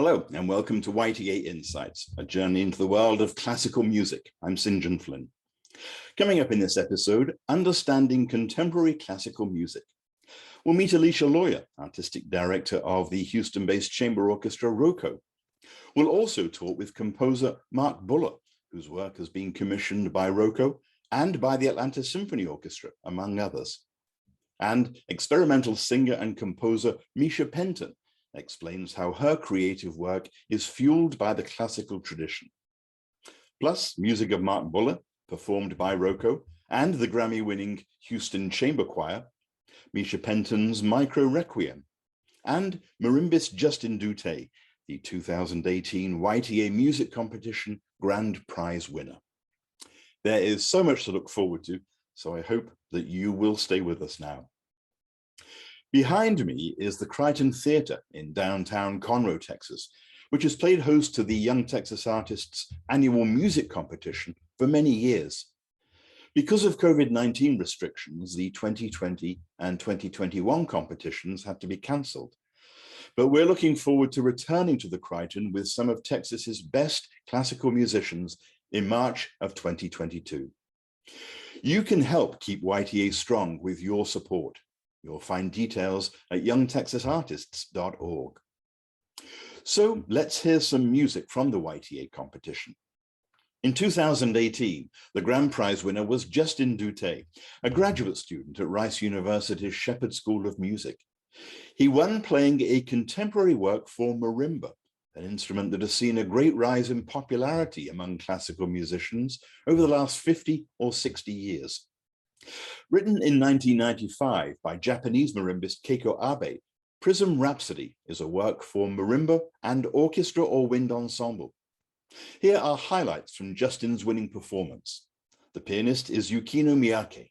Hello and welcome to YTA Insights, a journey into the world of classical music. I'm St. John Flynn. Coming up in this episode, understanding contemporary classical music. We'll meet Alecia Lawyer, Artistic Director of the Houston-based chamber orchestra ROCO. We'll also talk with composer Mark Buller, whose work has been commissioned by ROCO and by the Atlanta Symphony Orchestra, among others. And experimental singer and composer Misha Penton explains how her creative work is fueled by the classical tradition. Plus, music of Mark Buller, performed by ROCO, and the Grammy-winning Houston Chamber Choir, Misha Penton's Micro Requiem, and marimbist Justin Douté, the 2018 YTA Music Competition Grand Prize winner. There is so much to look forward to, so I hope that you will stay with us now. Behind me is the Crichton Theatre in downtown Conroe, Texas, which has played host to the Young Texas Artists annual music competition for many years. Because of COVID-19 restrictions, the 2020 and 2021 competitions had to be cancelled. But we're looking forward to returning to the Crichton with some of Texas's best classical musicians in March of 2022. You can help keep YTA strong with your support. You'll find details at youngtexasartists.org. So let's hear some music from the YTA competition. In 2018, the Grand Prize winner was Justin Douté, a graduate student at Rice University's Shepherd School of Music. He won playing a contemporary work for marimba, an instrument that has seen a great rise in popularity among classical musicians over the last 50 or 60 years. Written in 1995 by Japanese marimbist Keiko Abe, Prism Rhapsody is a work for marimba and orchestra or wind ensemble. Here are highlights from Justin's winning performance. The pianist is Yukino Miyake.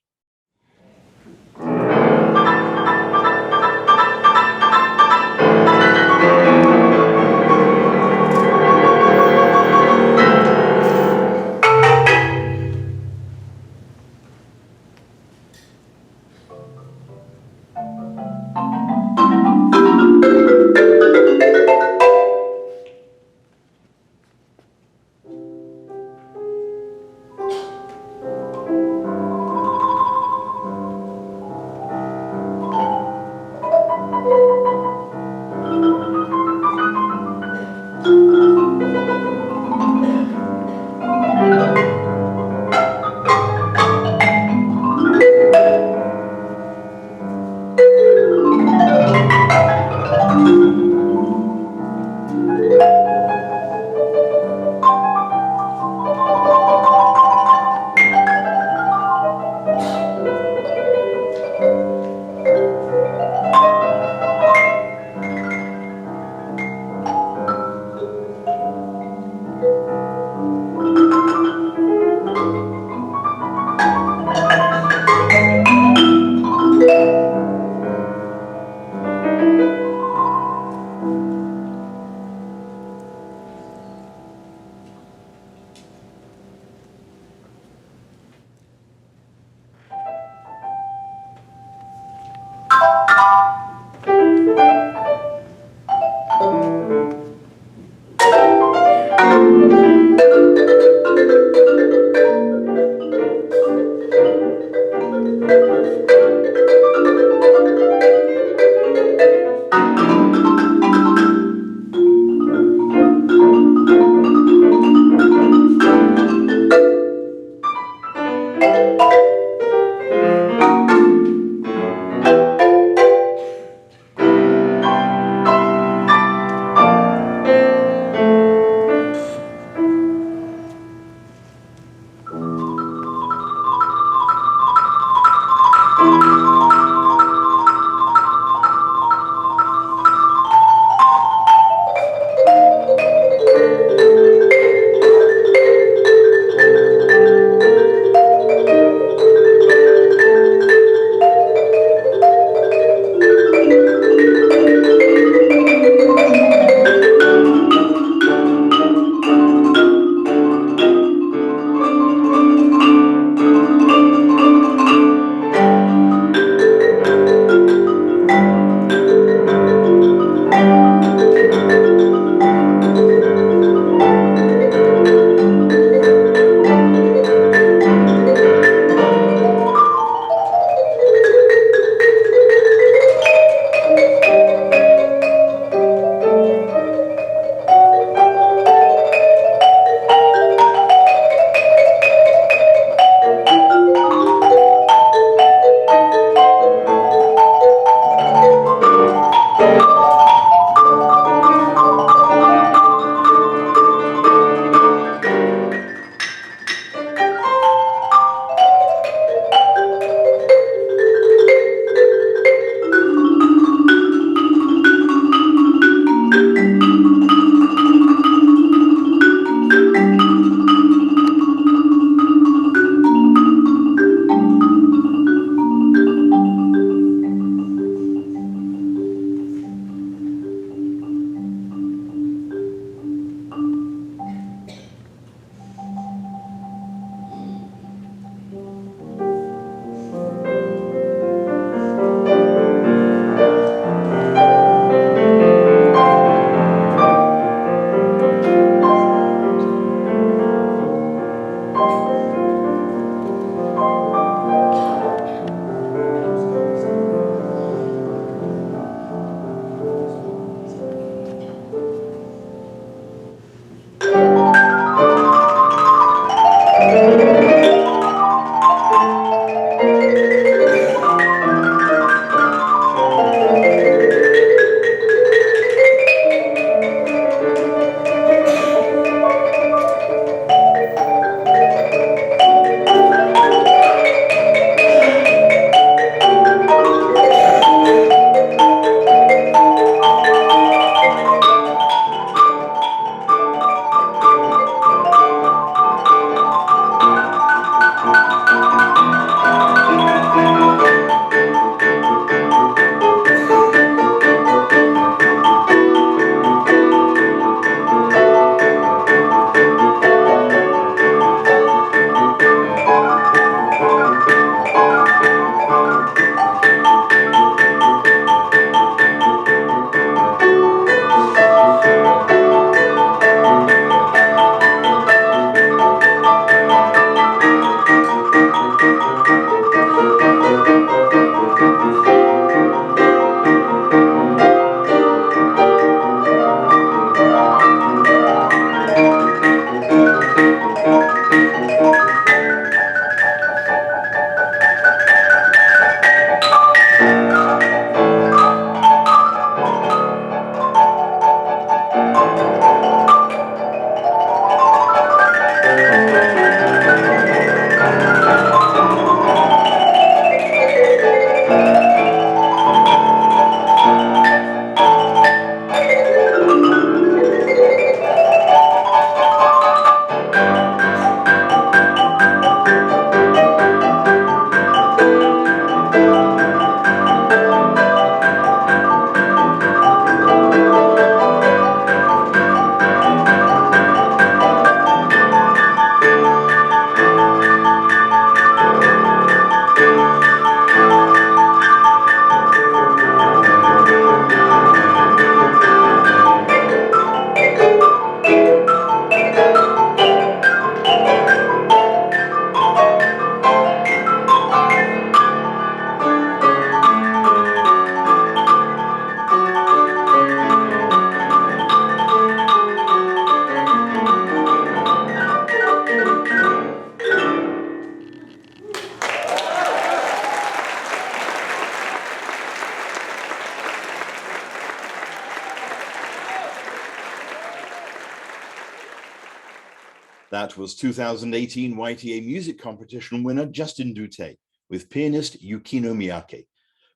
That was 2018 YTA Music Competition winner Justin Douté with pianist Yukino Miyake,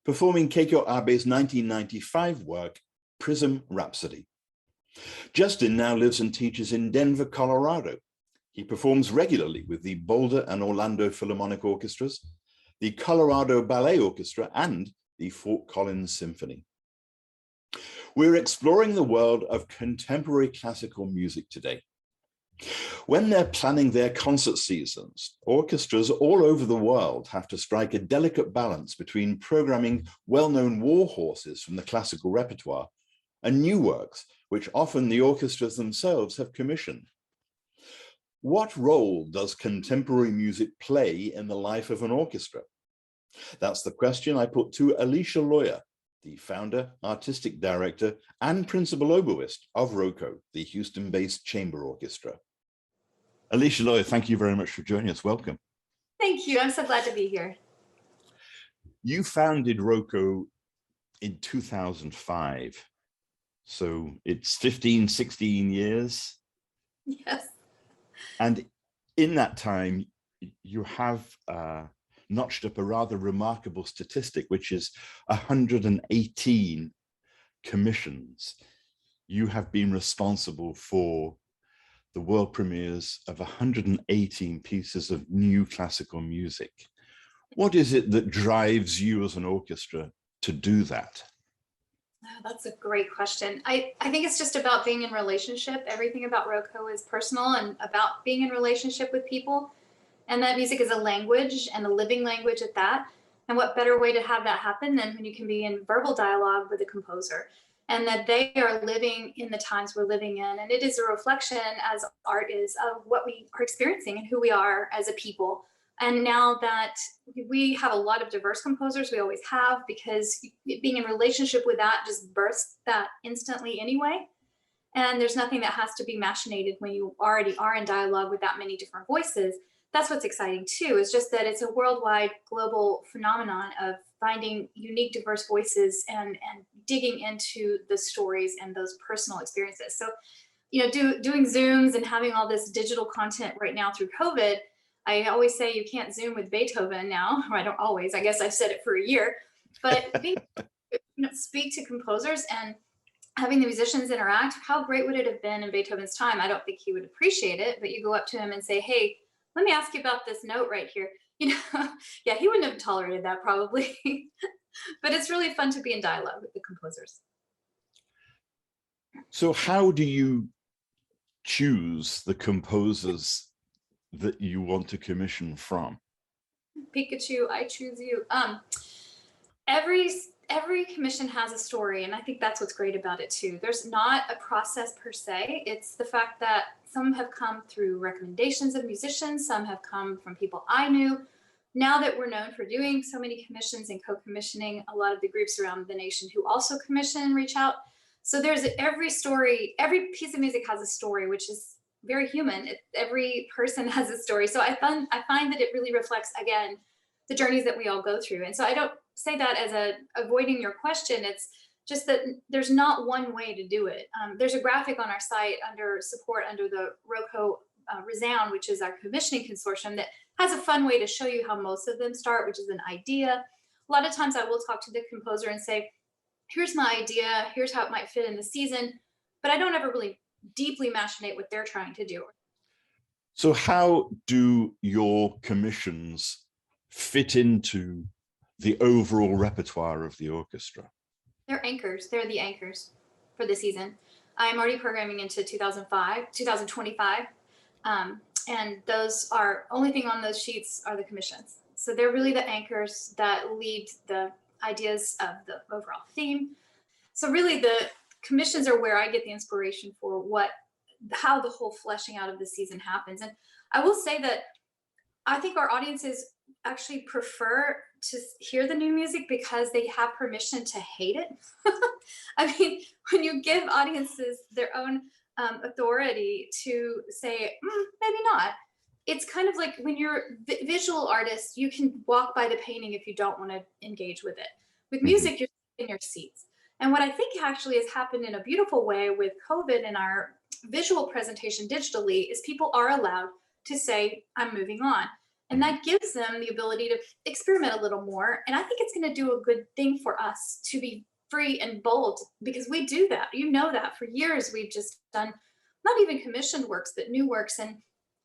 performing Keiko Abe's 1995 work, Prism Rhapsody. Justin now lives and teaches in Denver, Colorado. He performs regularly with the Boulder and Orlando Philharmonic Orchestras, the Colorado Ballet Orchestra, and the Fort Collins Symphony. We're exploring the world of contemporary classical music today. When they're planning their concert seasons, orchestras all over the world have to strike a delicate balance between programming well-known war horses from the classical repertoire and new works, which often the orchestras themselves have commissioned. What role does contemporary music play in the life of an orchestra? That's the question I put to Alecia Lawyer, the founder, artistic director, and principal oboist of ROCO, the Houston-based chamber orchestra. Alecia Lawyer, thank you very much for joining us. Welcome. Thank you. I'm so glad to be here. You founded ROCO in 2005. So it's 15, 16 years. Yes. And in that time, you have notched up a rather remarkable statistic, which is 118 commissions. You have been responsible for the world premieres of 118 pieces of new classical music. What is it that drives you as an orchestra to do that? Oh, that's a great question. I think it's just about being in relationship. Everything about ROCO is personal and about being in relationship with people. And that music is a language, and a living language at that. And what better way to have that happen than when you can be in verbal dialogue with a composer, and that they are living in the times we're living in. And it is a reflection, as art is, of what we are experiencing and who we are as a people. And now that we have a lot of diverse composers, we always have, because being in relationship with that just bursts that instantly anyway. And there's nothing that has to be machinated when you already are in dialogue with that many different voices. That's what's exciting too, is just that it's a worldwide global phenomenon of finding unique, diverse voices and digging into the stories and those personal experiences. So, you know, doing Zooms and having all this digital content right now through COVID, I always say you can't Zoom with Beethoven now. Or I don't always, I guess I've said it for a year, but being, speak to composers and having the musicians interact, how great would it have been in Beethoven's time? I don't think he would appreciate it, but you go up to him and say, hey, let me ask you about this note right here. You know, yeah, he wouldn't have tolerated that probably, but it's really fun to be in dialogue with the composers. So how do you choose the composers that you want to commission from? Pikachu, I choose you. Every commission has a story, and I think that's what's great about it too. There's not a process per se. It's the fact that some have come through recommendations of musicians, some have come from people I knew. Now that we're known for doing so many commissions and co-commissioning, a lot of the groups around the nation who also commission and reach out. So there's every story, every piece of music has a story, which is very human. Every person has a story. So I find that it really reflects, again, the journeys that we all go through. And so I don't say that as avoiding your question. It's just that there's not one way to do it. There's a graphic on our site under support under the ROCO Resound, which is our commissioning consortium, that has a fun way to show you how most of them start, which is an idea. A lot of times I will talk to the composer and say, here's my idea, here's how it might fit in the season, but I don't ever really deeply machinate what they're trying to do. So how do your commissions fit into the overall repertoire of the orchestra? They're anchors. They're the anchors for the season. I'm already programming into 2025. And those are, only thing on those sheets are the commissions. So they're really the anchors that lead the ideas of the overall theme. So really the commissions are where I get the inspiration for how the whole fleshing out of the season happens. And I will say that I think our audiences actually prefer to hear the new music because they have permission to hate it. I mean, when you give audiences their own authority to say, maybe not, it's kind of like when you're visual artists, you can walk by the painting if you don't want to engage with it. With music, you're in your seats. And what I think actually has happened in a beautiful way with COVID and our visual presentation digitally is people are allowed to say, I'm moving on. And that gives them the ability to experiment a little more. And I think it's going to do a good thing for us to be free and bold, because we do that. You know that for years we've just done not even commissioned works, but new works. And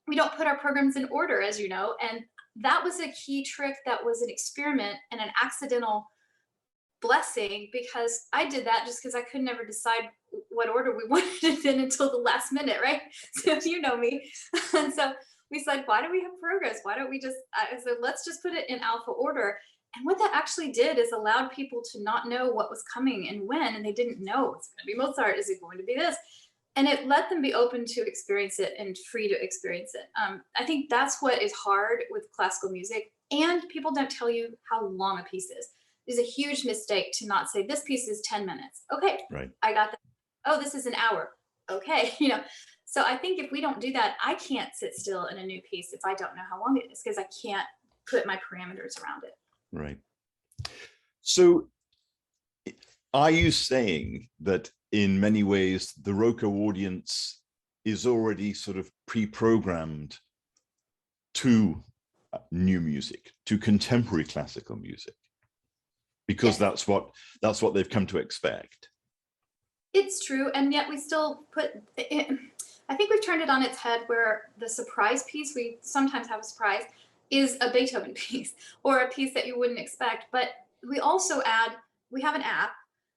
we don't put our programs in order, as you know. And that was a key trick. That was an experiment and an accidental blessing, because I did that just because I could never decide what order we wanted it in until the last minute, right? So you know me. And so we said, why do we have progress? Why don't we just, I said, let's just put it in alpha order. And what that actually did is allowed people to not know what was coming and when, and they didn't know, it's going to be Mozart, is it going to be this? And it let them be open to experience it and free to experience it. I think that's what is hard with classical music. And people don't tell you how long a piece is. It's a huge mistake to not say, this piece is 10 minutes. Okay, Right. I got that. Oh, this is an hour. Okay, you know. So I think if we don't do that, I can't sit still in a new piece if I don't know how long it is, because I can't put my parameters around it. Right. So are you saying that in many ways the ROCO audience is already sort of pre-programmed to new music, to contemporary classical music, because Yes. that's what they've come to expect? It's true, and yet we still put it, I think we've turned it on its head, where the surprise piece, we sometimes have a surprise, is a Beethoven piece or a piece that you wouldn't expect. But we also add, we have an app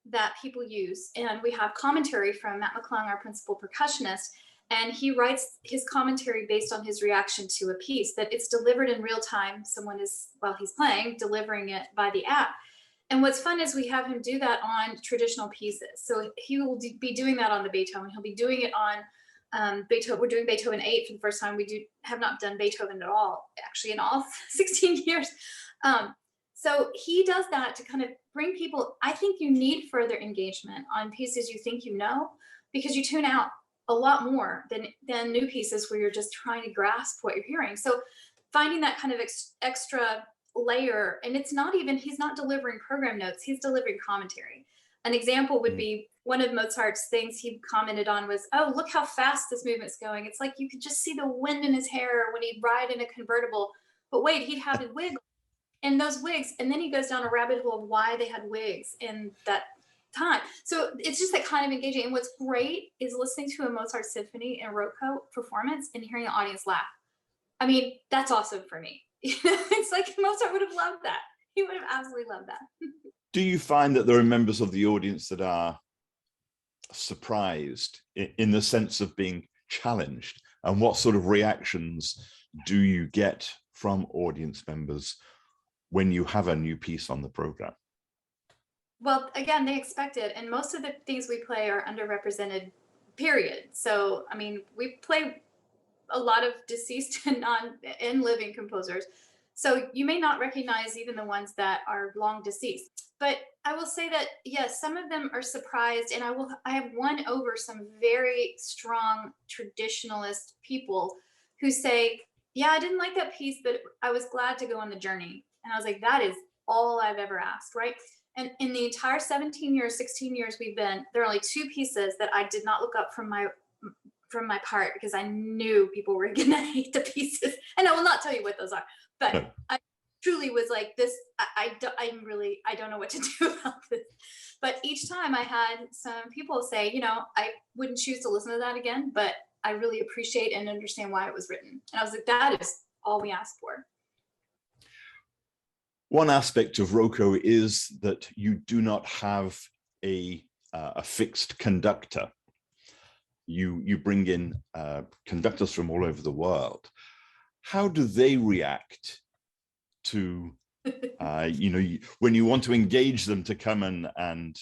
that people use, and we have commentary from Matt McClung, our principal percussionist, and he writes his commentary based on his reaction to a piece, that it's delivered in real time. Someone is, while he's playing, delivering it by the app. And what's fun is we have him do that on traditional pieces. So he will be doing that on the Beethoven. He'll be doing it on Beethoven. We're doing Beethoven 8 for the first time. We have not done Beethoven at all, actually, in all 16 years. So he does that to kind of bring people. I think you need further engagement on pieces you think you know, because you tune out a lot more than new pieces where you're just trying to grasp what you're hearing. So finding that kind of extra layer, and it's not even, he's not delivering program notes, he's delivering commentary. An example would be one of Mozart's things he commented on was, oh, look how fast this movement's going. It's like you could just see the wind in his hair when he'd ride in a convertible. But wait, he'd have a wig and those wigs, and then he goes down a rabbit hole of why they had wigs in that time. So it's just that kind of engaging. And what's great is listening to a Mozart symphony and ROCO performance and hearing the audience laugh. I mean, that's awesome for me. It's like Mozart would have loved that. He would have absolutely loved that. Do you find that there are members of the audience that are surprised in the sense of being challenged? And what sort of reactions do you get from audience members when you have a new piece on the program? Well, again, they expect it. And most of the things we play are underrepresented, period. So, I mean, we play a lot of deceased and living composers. So you may not recognize even the ones that are long deceased. But I will say that, yes, some of them are surprised. And I have won over some very strong traditionalist people who say, yeah, I didn't like that piece, but I was glad to go on the journey. And I was like, that is all I've ever asked, right? And in the entire 17 years, 16 years we've been, there are only 2 pieces that I did not look up from my part, because I knew people were going to hate the pieces. And I will not tell you what those are, but I truly was like this. I don't know what to do about this. But each time I had some people say, you know, I wouldn't choose to listen to that again, but I really appreciate and understand why it was written. And I was like, that is all we asked for. One aspect of ROCO is that you do not have a fixed conductor. You bring in conductors from all over the world. How do they react to, you know, when you want to engage them to come and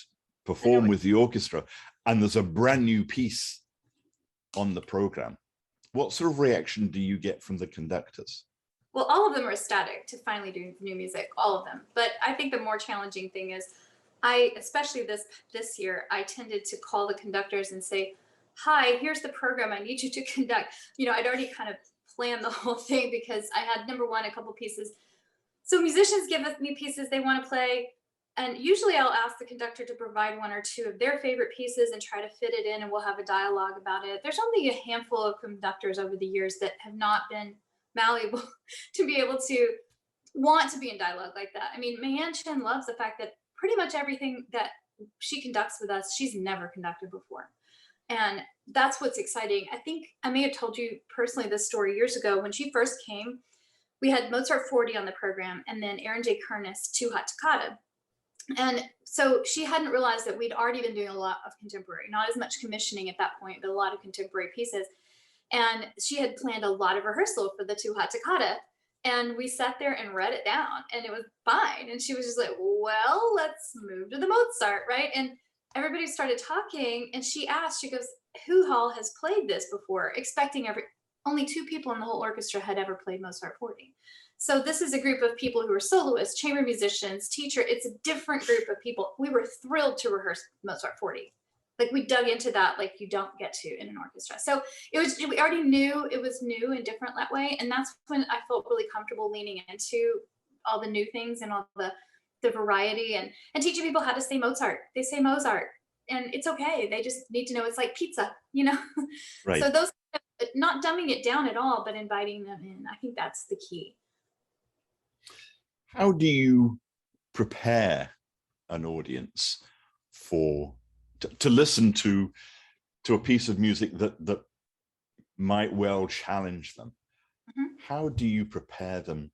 perform with the orchestra, and there's a brand new piece on the program? What sort of reaction do you get from the conductors? Well, all of them are ecstatic to finally do new music, all of them. But I think the more challenging thing is, especially this year, I tended to call the conductors and say, hi, here's the program I need you to conduct. You know, I'd already kind of planned the whole thing, because I had, number one, a couple pieces. So musicians give me pieces they want to play. And usually I'll ask the conductor to provide one or two of their favorite pieces and try to fit it in, and we'll have a dialogue about it. There's only a handful of conductors over the years that have not been malleable to be able to want to be in dialogue like that. I mean, Mayan Chen loves the fact that pretty much everything that she conducts with us, she's never conducted before. And that's what's exciting. I think I may have told you personally this story years ago. When she first came, we had Mozart 40 on the program, and then Aaron J. Kernis, 2 Hot Toccata. And so she hadn't realized that we'd already been doing a lot of contemporary, not as much commissioning at that point, but a lot of contemporary pieces. And she had planned a lot of rehearsal for the 2 Hot Toccata. And we sat there and read it down, and it was fine. And she was just like, well, let's move to the Mozart, right? And everybody started talking, and she asked, she goes, who all has played this before? Expecting only 2 people in the whole orchestra had ever played Mozart 40. So this is a group of people who are soloists, chamber musicians, teacher. It's a different group of people. We were thrilled to rehearse Mozart 40. Like, we dug into that like you don't get to in an orchestra. So we already knew it was new and different that way. And that's when I felt really comfortable leaning into all the new things and all the variety and teaching people how to say Mozart. They say Mozart, and it's okay. They just need to know it's like pizza, you know? Right. So those, not dumbing it down at all, but inviting them in. I think that's the key. How do you prepare an audience to listen to a piece of music that might well challenge them? Mm-hmm. How do you prepare them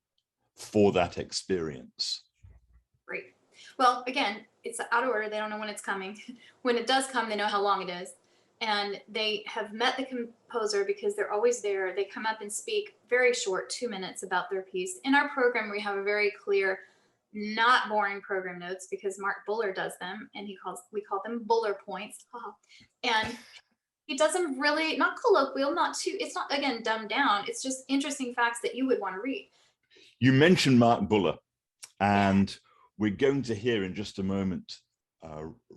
for that experience? Great. Well, again, it's out of order. They don't know when it's coming. When it does come, they know how long it is. And they have met the composer because they're always there. They come up and speak very short, 2 minutes about their piece. In our program, we have a very clear, not boring program notes because Mark Buller does them, and we call them Buller points. And he does them really, not colloquial, it's not, again, dumbed down. It's just interesting facts that you would want to read. You mentioned Mark Buller, and we're going to hear in just a moment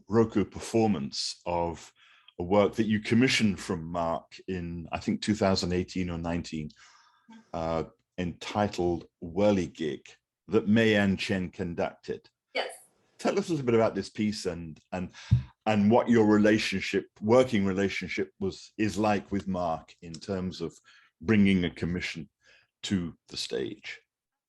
ROCO performance of a work that you commissioned from Mark in, I think, 2018 or 19, entitled Whirligig, that Mayan Chen conducted. Yes. Tell us a little bit about this piece and what your working relationship is like with Mark in terms of bringing a commission to the stage.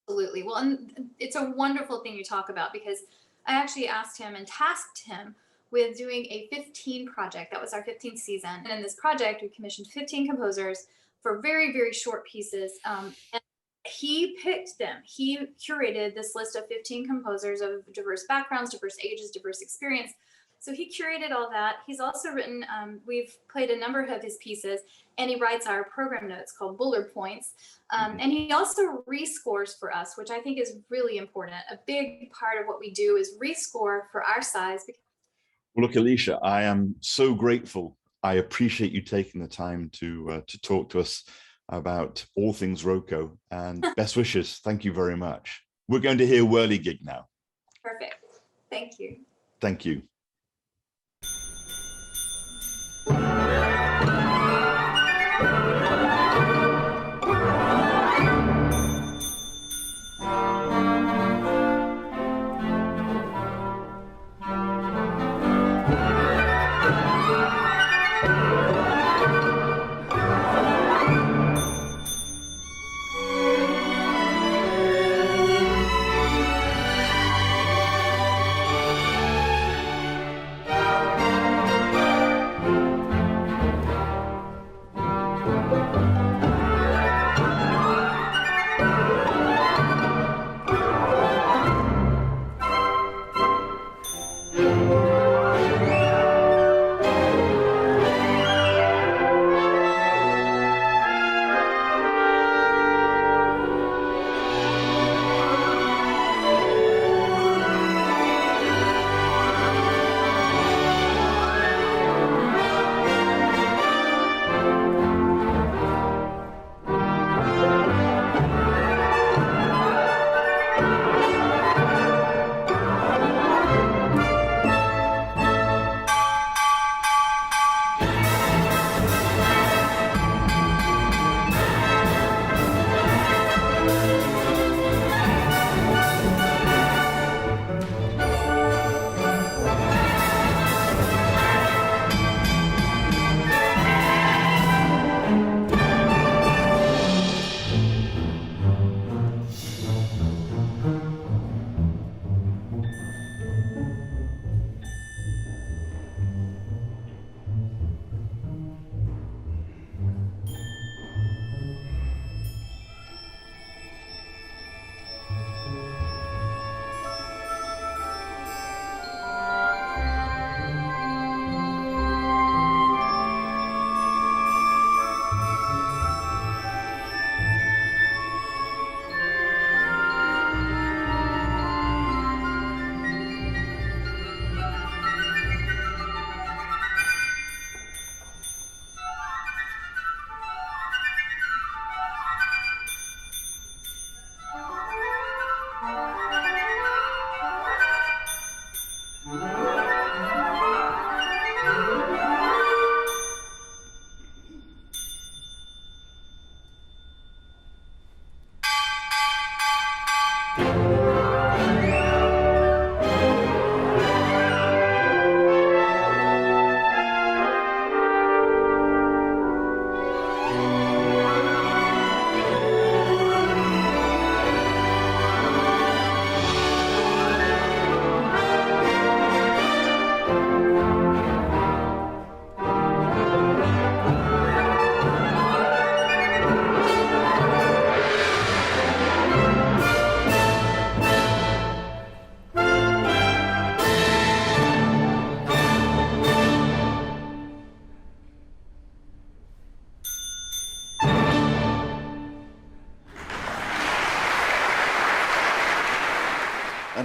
Absolutely. Well, and it's a wonderful thing you talk about, because I actually asked him and tasked him with doing a 15 project. That was our 15th season. And in this project, we commissioned 15 composers for very, very short pieces. And he picked them. He curated this list of 15 composers of diverse backgrounds, diverse ages, diverse experience. So he curated all that. He's also written, we've played a number of his pieces, and he writes our program notes called Buller points. And he also rescores for us, which I think is really important. A big part of what we do is rescore for our size. Well, look, Alecia, I am so grateful. I appreciate you taking the time to talk to us about all things ROCO, and best wishes. Thank you very much. We're going to hear Whirligig now. Perfect. Thank you. Thank you.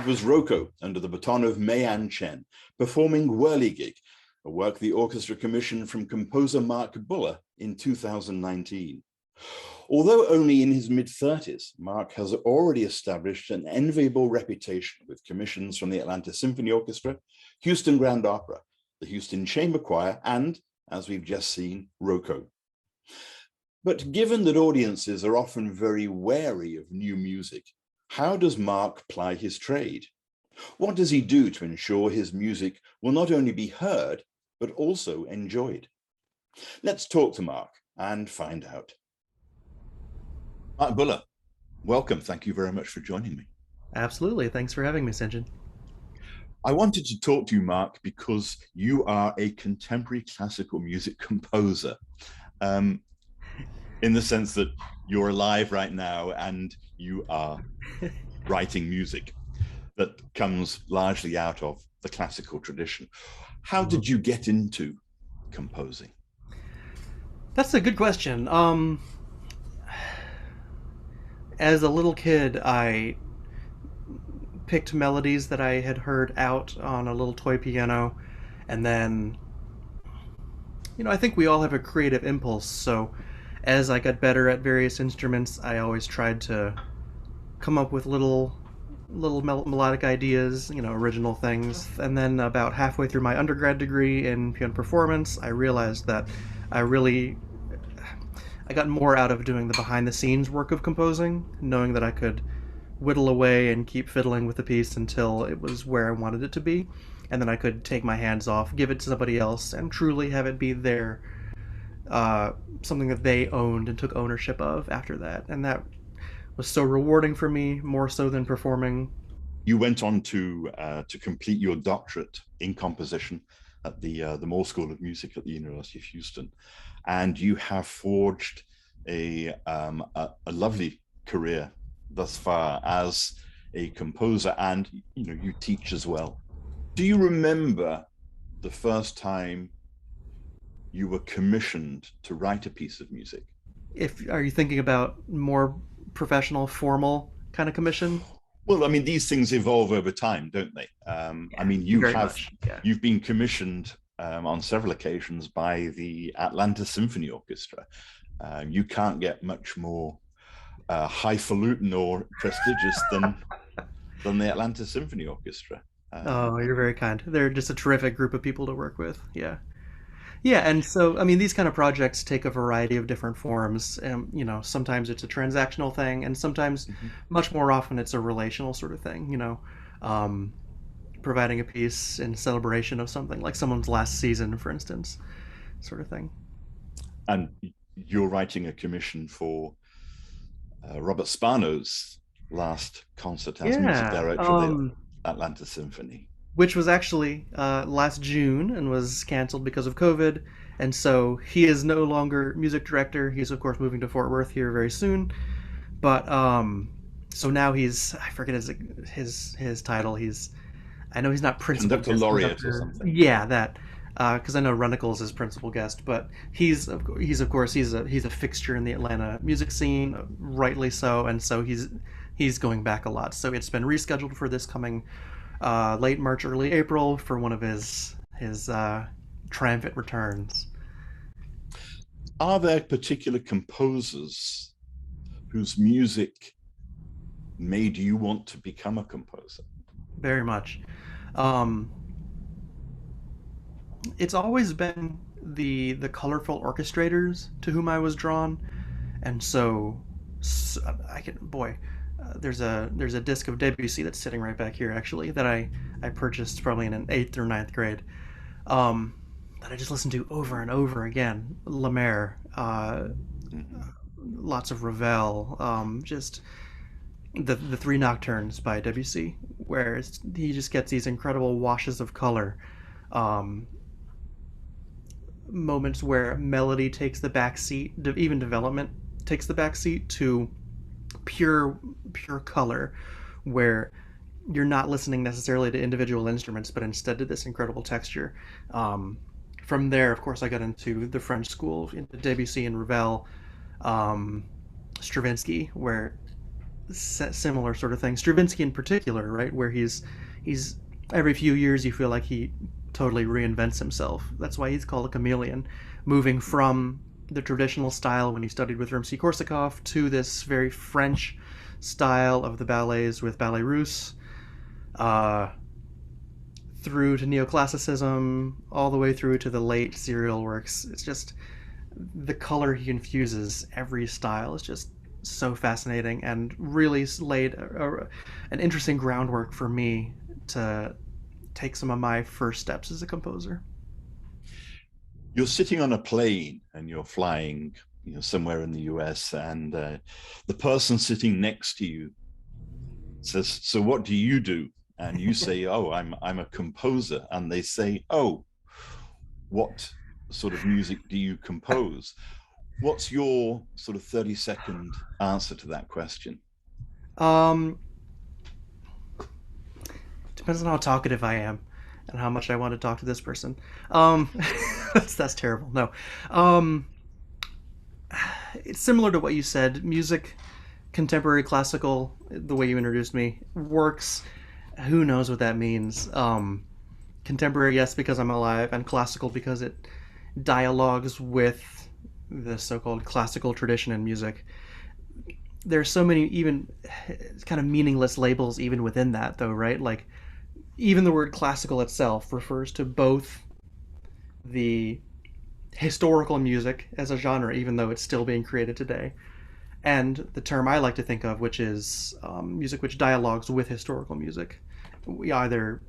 That was ROCO under the baton of Mei-An Chen, performing Whirligig, a work the orchestra commissioned from composer Mark Buller in 2019. Although only in his mid-30s, Mark has already established an enviable reputation with commissions from the Atlanta Symphony Orchestra, Houston Grand Opera, the Houston Chamber Choir, and, as we've just seen, ROCO. But given that audiences are often very wary of new music, how does Mark ply his trade? What does he do to ensure his music will not only be heard, but also enjoyed? Let's talk to Mark and find out. Mark Buller, welcome. Thank you very much for joining me. Absolutely. Thanks for having me, St. John. I wanted to talk to you, Mark, because you are a contemporary classical music composer, in the sense that you're alive right now and you are writing music that comes largely out of the classical tradition. How did you get into composing? That's a good question. As a little kid, I picked melodies that I had heard out on a little toy piano, and then, I think we all have a creative impulse, so as I got better at various instruments, I always tried to come up with little melodic ideas, original things. And then about halfway through my undergrad degree in piano performance, I realized that I got more out of doing the behind the scenes work of composing, knowing that I could whittle away and keep fiddling with the piece until it was where I wanted it to be, and then I could take my hands off, give it to somebody else, and truly have it be their something that they owned and took ownership of after that. And that was so rewarding for me, more so than performing. You went on to complete your doctorate in composition at the Moore School of Music at the University of Houston, and you have forged a lovely career thus far as a composer, and you teach as well. Do you remember the first time you were commissioned to write a piece of music? Are you thinking about more professional, formal kind of commission? Well, I mean, these things evolve over time, don't they? I mean, you've been commissioned on several occasions by the Atlanta Symphony Orchestra. You can't get much more highfalutin or prestigious than the Atlanta Symphony Orchestra. Oh, you're very kind. They're just a terrific group of people to work with. Yeah. Yeah, and so, I mean, these kind of projects take a variety of different forms. Sometimes it's a transactional thing, and sometimes, much more often, it's a relational sort of thing, providing a piece in celebration of something, like someone's last season, for instance, sort of thing. And you're writing a commission for Robert Spano's last concert as music director of the Atlanta Symphony. Which was actually last June and was canceled because of COVID. And so he is no longer music director. He's, of course, moving to Fort Worth here very soon. But so now he's, I forget his title. I know he's not principal Conductor laureate or something. Yeah, that. Because I know Runicles is principal guest, but he's a fixture in the Atlanta music scene, rightly so, and so he's going back a lot. So it's been rescheduled for this coming late March, early April for one of his triumphant returns. Are there particular composers whose music made you want to become a composer? Very much. It's always been the colorful orchestrators to whom I was drawn, and so there's a disc of Debussy that's sitting right back here, actually, that I purchased probably in an 8th or 9th grade, that I just listened to over and over again. La Mer, lots of Ravel, just the Three Nocturnes by Debussy, where he just gets these incredible washes of color, moments where melody takes the back seat, even development takes the back seat to pure color, where you're not listening necessarily to individual instruments, but instead to this incredible texture. From there, of course, I got into the French school, into Debussy and Ravel, Stravinsky, where similar sort of thing. Stravinsky in particular, right, where he's every few years you feel like he totally reinvents himself. That's why he's called a chameleon, moving from the traditional style when he studied with Rimsky-Korsakov to this very French style of the ballets with Ballet Russe, through to neoclassicism, all the way through to the late serial works. It's just the color he infuses every style is just so fascinating and really laid an interesting groundwork for me to take some of my first steps as a composer. You're sitting on a plane and you're flying, somewhere in the US, and the person sitting next to you says, "So what do you do?" And you say, "Oh, I'm a composer." And they say, "Oh, what sort of music do you compose?" What's your sort of 30-second answer to that question? Depends on how talkative I am and how much I want to talk to this person. That's terrible. No. It's similar to what you said. Music, contemporary classical, the way you introduced me, works. Who knows what that means? Contemporary, yes, because I'm alive, and classical because it dialogues with the so-called classical tradition in music. There's so many even kind of meaningless labels even within that, though, right? Like, even the word classical itself refers to both the historical music as a genre, even though it's still being created today, and the term I like to think of, which is music which dialogues with historical music. We either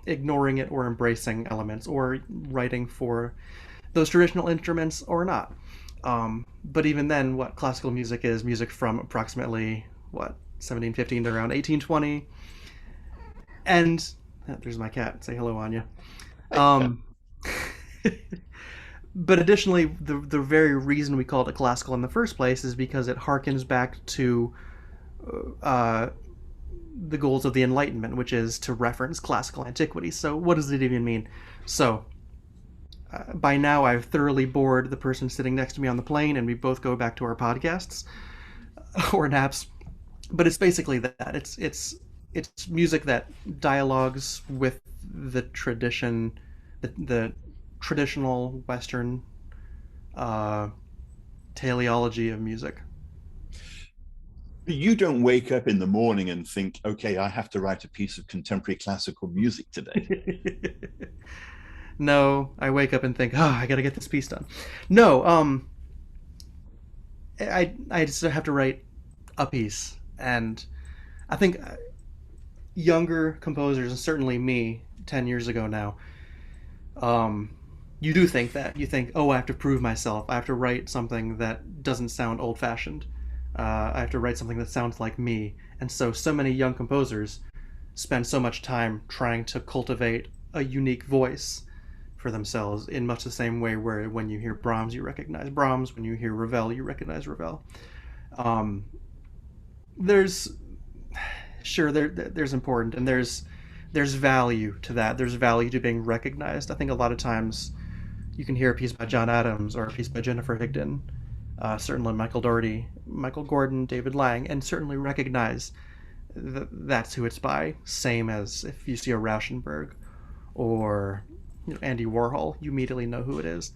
ignoring it or embracing elements, or writing for those traditional instruments or not. But even then, what classical music is music from approximately 1715 to around 1820. And there's my cat. Say hello, Anya. But additionally, the very reason we call it classical in the first place is because it harkens back to the goals of the Enlightenment, which is to reference classical antiquity. So what does it even mean? So by now I've thoroughly bored the person sitting next to me on the plane, and we both go back to our podcasts or naps. But it's basically that. It's music that dialogues with the tradition, the traditional Western teleology of music. You don't wake up in the morning and think, "Okay, I have to write a piece of contemporary classical music today." No, I wake up and think, "Oh, I got to get this piece done." No, I just have to write a piece, and I think younger composers, and certainly me 10 years ago now, you do think that. You think, "Oh, I have to prove myself. I have to write something that doesn't sound old-fashioned. I have to write something that sounds like me." And so many young composers spend so much time trying to cultivate a unique voice for themselves, in much the same way where when you hear Brahms, you recognize Brahms. When you hear Ravel, you recognize Ravel. There's important, and there's value to that. There's value to being recognized. I think a lot of times you can hear a piece by John Adams or a piece by Jennifer Higdon, certainly Michael Dougherty, Michael Gordon, David Lang, and certainly recognize that's who it's by. Same as if you see a Rauschenberg or Andy Warhol, you immediately know who it is.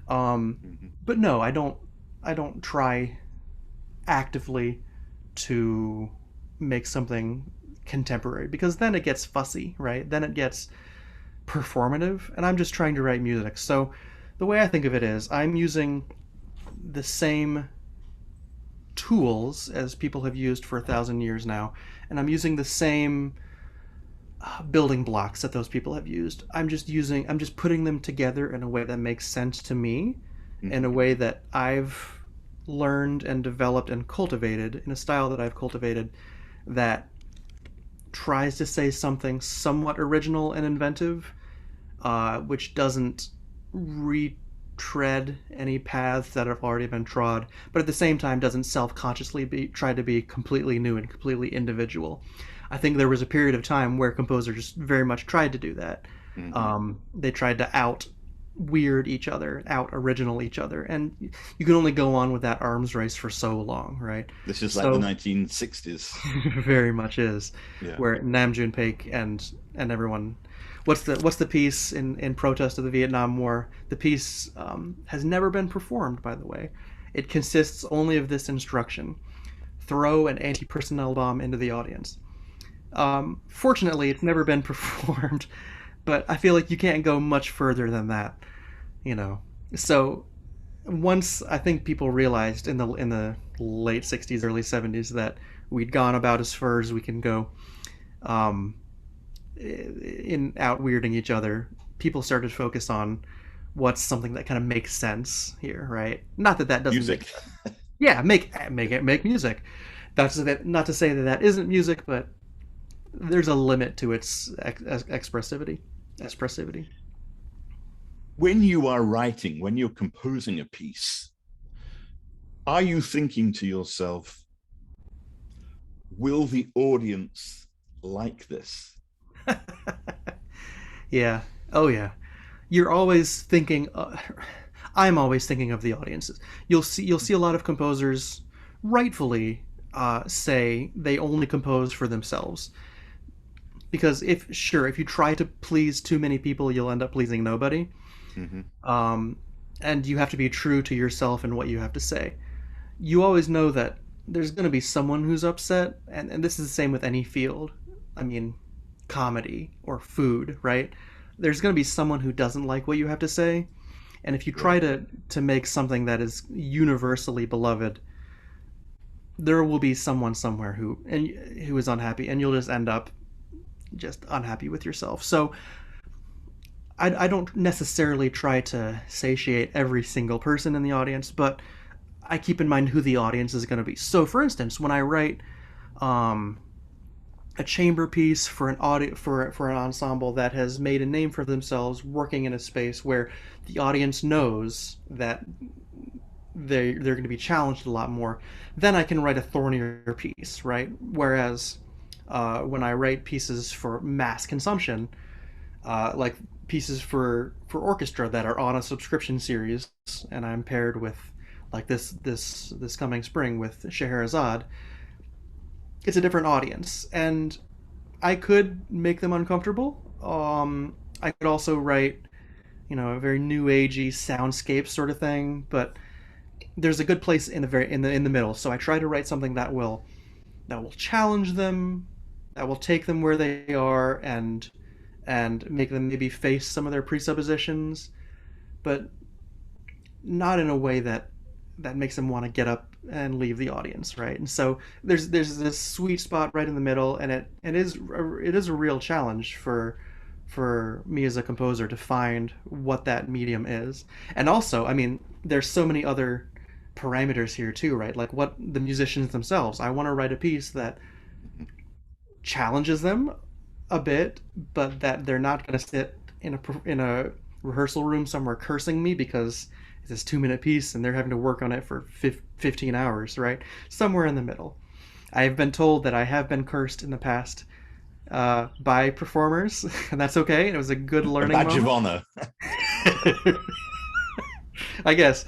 But no, I don't try actively to make something contemporary, because then it gets fussy, right? Then it gets performative, and I'm just trying to write music. So the way I think of it is I'm using the same tools as people have used for 1,000 years now, and I'm using the same building blocks that those people have used. I'm just putting them together in a way that makes sense to me, in a way that I've learned and developed and cultivated, in a style that I've cultivated, that tries to say something somewhat original and inventive, which doesn't retread any paths that have already been trod, but at the same time doesn't self-consciously try to be completely new and completely individual. I think there was a period of time where composers very much tried to do that. They tried to out weird each other, out original each other, and you can only go on with that arms race for so long, right? This is like the So 1960s. very much is, Yeah. where Nam June Paik and everyone. What's the piece in protest of the Vietnam War? The piece has never been performed, by the way. It consists only of this instruction: throw an anti-personnel bomb into the audience. Fortunately, it's never been performed, but I feel like you can't go much further than that, you know. So once I think people realized in the late '60s, early '70s that we'd gone about as far as we can go, um, in out weirding each other, people started to focus on what's something that kind of makes sense here, right? Not that that doesn't make Music. sense. Yeah, make music. That's not to say that that isn't music, but there's a limit to its expressivity. Expressivity. When you are writing, when you're composing a piece, are you thinking to yourself, will the audience like this? Yeah. Oh yeah. You're always thinking. I'm always thinking of the audiences. You'll see a lot of composers rightfully say they only compose for themselves, because if you try to please too many people, you'll end up pleasing nobody. Mm-hmm. And you have to be true to yourself and what you have to say. You always know that there's going to be someone who's upset, and this is the same with any field. I mean, comedy or food, right? There's going to be someone who doesn't like what you have to say, and if you try to make something that is universally beloved, there will be someone somewhere who is unhappy, and you'll just end up just unhappy with yourself. So I don't necessarily try to satiate every single person in the audience, but I keep in mind who the audience is going to be. So, for instance, when I write a chamber piece for for an ensemble that has made a name for themselves, working in a space where the audience knows that they're going to be challenged a lot more, then I can write a thornier piece, right? Whereas when I write pieces for mass consumption, like pieces for orchestra that are on a subscription series, and I'm paired with, like, this coming spring with Scheherazade, it's a different audience, and I could make them uncomfortable. I could also write, a very new agey soundscape sort of thing, but there's a good place in the middle. So I try to write something that will challenge them, that will take them where they are, and make them maybe face some of their presuppositions, but not in a way that makes them want to get up and leave the audience, right? And so there's this sweet spot right in the middle, and it is a real challenge for me as a composer to find what that medium is. And also, I mean, there's so many other parameters here too, right? Like, what the musicians themselves. I want to write a piece that challenges them a bit, but that they're not going to sit in a rehearsal room somewhere cursing me because it's this 2-minute piece and they're having to work on it for 15 hours, right? Somewhere in the middle. I have been told that I have been cursed in the past by performers, and that's okay. It was a good learning A badge of moment. honor. I guess.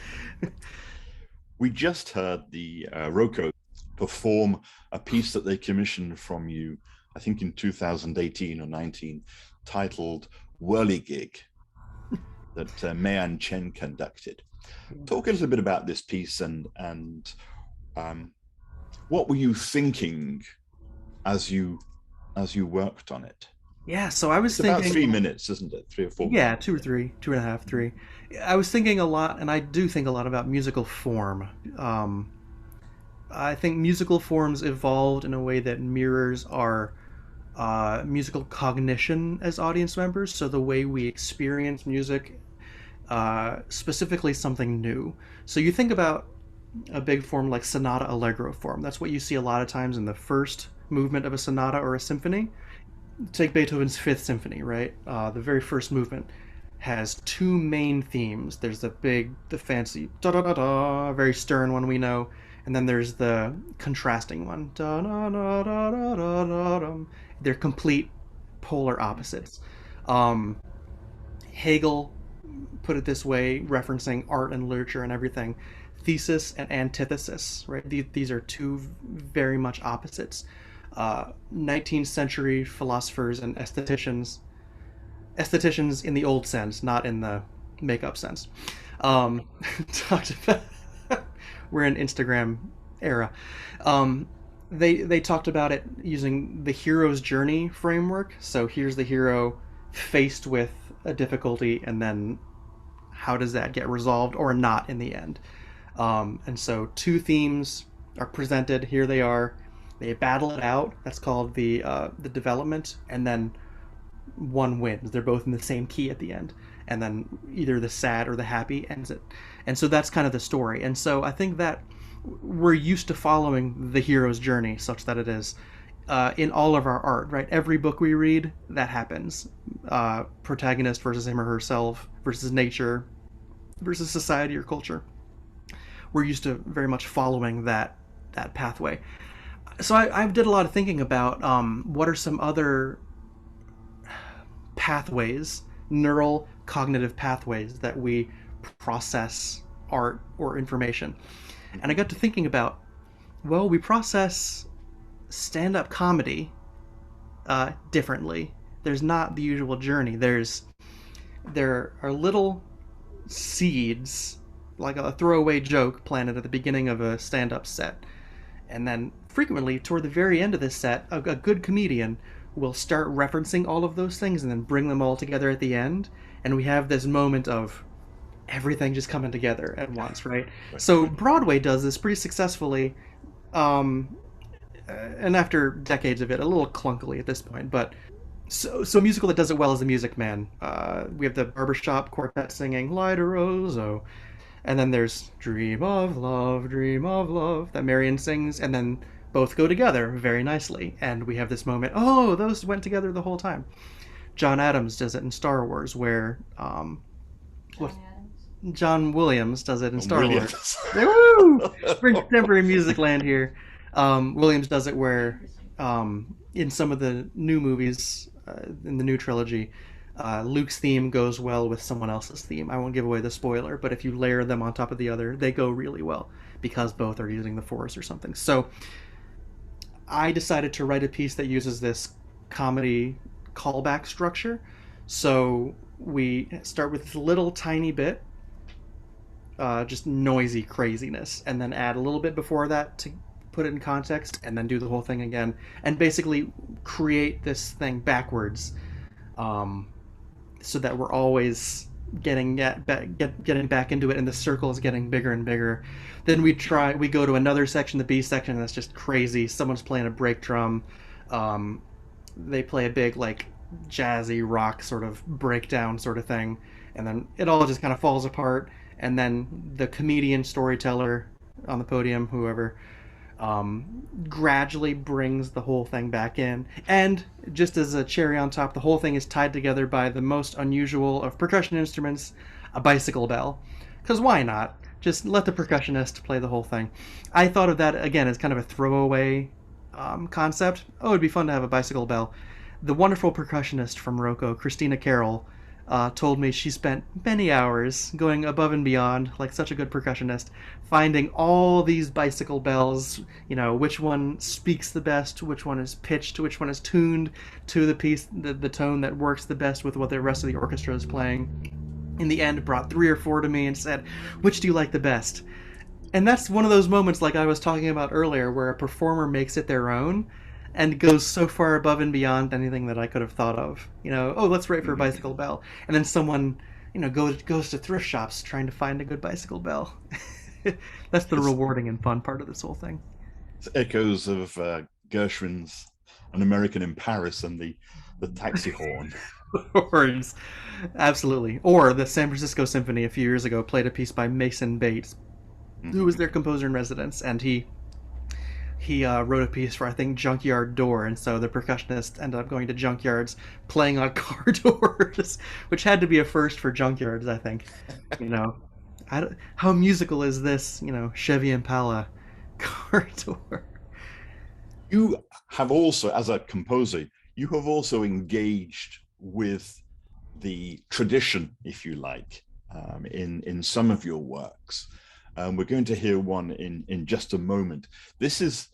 We just heard the ROCO perform a piece that they commissioned from you, I think in 2018 or 19, titled Whirligig, that Mayan Chen conducted. Talk a little bit about this piece and what were you thinking as you worked on it? Yeah, so I was It's about thinking 3 minutes, isn't it? 3 or 4 minutes. Yeah, 2 or 3, 2.5, 3. I was thinking a lot, and I do think a lot about musical form. I think musical forms evolved in a way that mirrors our musical cognition as audience members. So the way we experience music, specifically something new. So you think about a big form like sonata allegro form. That's what you see a lot of times in the first movement of a sonata or a symphony. Take Beethoven's Fifth Symphony, right? The very first movement has 2 main themes. There's the fancy da da da da, very stern one we know, and then there's the contrasting one. Da da da da da da da da. They're complete polar opposites. Hegel put it this way, referencing art and literature and everything. Thesis and antithesis, right? These are two very much opposites. 19th century philosophers and estheticians in the old sense, not in the makeup sense, talked about. We're in Instagram era. They talked about it using the hero's journey framework. So here's the hero faced with a difficulty, and then how does that get resolved or not in the end? And so two themes are presented. Here they are. They battle it out. That's called the development, and then one wins. They're both in the same key at the end, and then either the sad or the happy ends it. And so that's kind of the story. And so I think that we're used to following the hero's journey, such that it is in all of our art, right? Every book we read, that happens. Protagonist versus him or herself versus nature versus society or culture. We're used to very much following that pathway. So I did a lot of thinking about what are some other pathways, neural cognitive pathways that we process art or information. And I got to thinking about, well, we process stand-up comedy differently. There's not the usual journey. There are little seeds, like a throwaway joke planted at the beginning of a stand-up set. And then frequently, toward the very end of this set, a good comedian will start referencing all of those things and then bring them all together at the end. And we have this moment of everything just coming together at once, right? So Broadway does this pretty successfully, and after decades of it, a little clunkily at this point, but so a musical that does it well is The Music Man. We have the barbershop quartet singing Light a Rose-O, and then there's Dream of Love, that Marion sings, and then both go together very nicely, and we have this moment, oh, those went together the whole time. John Adams does it in Star Wars, where John Williams does it in Star Wars. Woo! We're in contemporary music land here. Williams does it where, in some of the new movies, in the new trilogy, Luke's theme goes well with someone else's theme. I won't give away the spoiler, but if you layer them on top of the other, they go really well because both are using the Force or something. So I decided to write a piece that uses this comedy callback structure. So we start with this little tiny bit, just noisy craziness, and then add a little bit before that to put it in context, and then do the whole thing again, and basically create this thing backwards, so that we're always getting back into it, and the circle is getting bigger and bigger. Then we go to another section, the B section, that's just crazy. Someone's playing a break drum. They play a big, like, jazzy rock sort of breakdown sort of thing, and then it all just kind of falls apart, and then the comedian storyteller on the podium, whoever, gradually brings the whole thing back in. And just as a cherry on top, the whole thing is tied together by the most unusual of percussion instruments, a bicycle bell. Because why not? Just let the percussionist play the whole thing. I thought of that, again, as kind of a throwaway concept. Oh, it'd be fun to have a bicycle bell. The wonderful percussionist from ROCO, Christina Carroll, told me she spent many hours going above and beyond, like such a good percussionist, finding all these bicycle bells, which one speaks the best, which one is pitched, which one is tuned to the piece, the tone that works the best with what the rest of the orchestra is playing. In the end, brought 3 or 4 to me and said, which do you like the best? And that's one of those moments, like I was talking about earlier, where a performer makes it their own and goes so far above and beyond anything that I could have thought of. Oh, let's write for a bicycle bell. And then someone, goes to thrift shops trying to find a good bicycle bell. That's the rewarding and fun part of this whole thing. It's echoes of Gershwin's An American in Paris and the taxi horn. Horns. Absolutely. Or the San Francisco Symphony a few years ago played a piece by Mason Bates, who was their composer in residence, and he wrote a piece for, I think, Junkyard Door, and so the percussionist ended up going to junkyards, playing on car doors, which had to be a first for junkyards, I think. How musical is this, Chevy Impala car door? You have also, as a composer, you have also engaged with the tradition, if you like, in some of your works. We're going to hear one in just a moment. This is,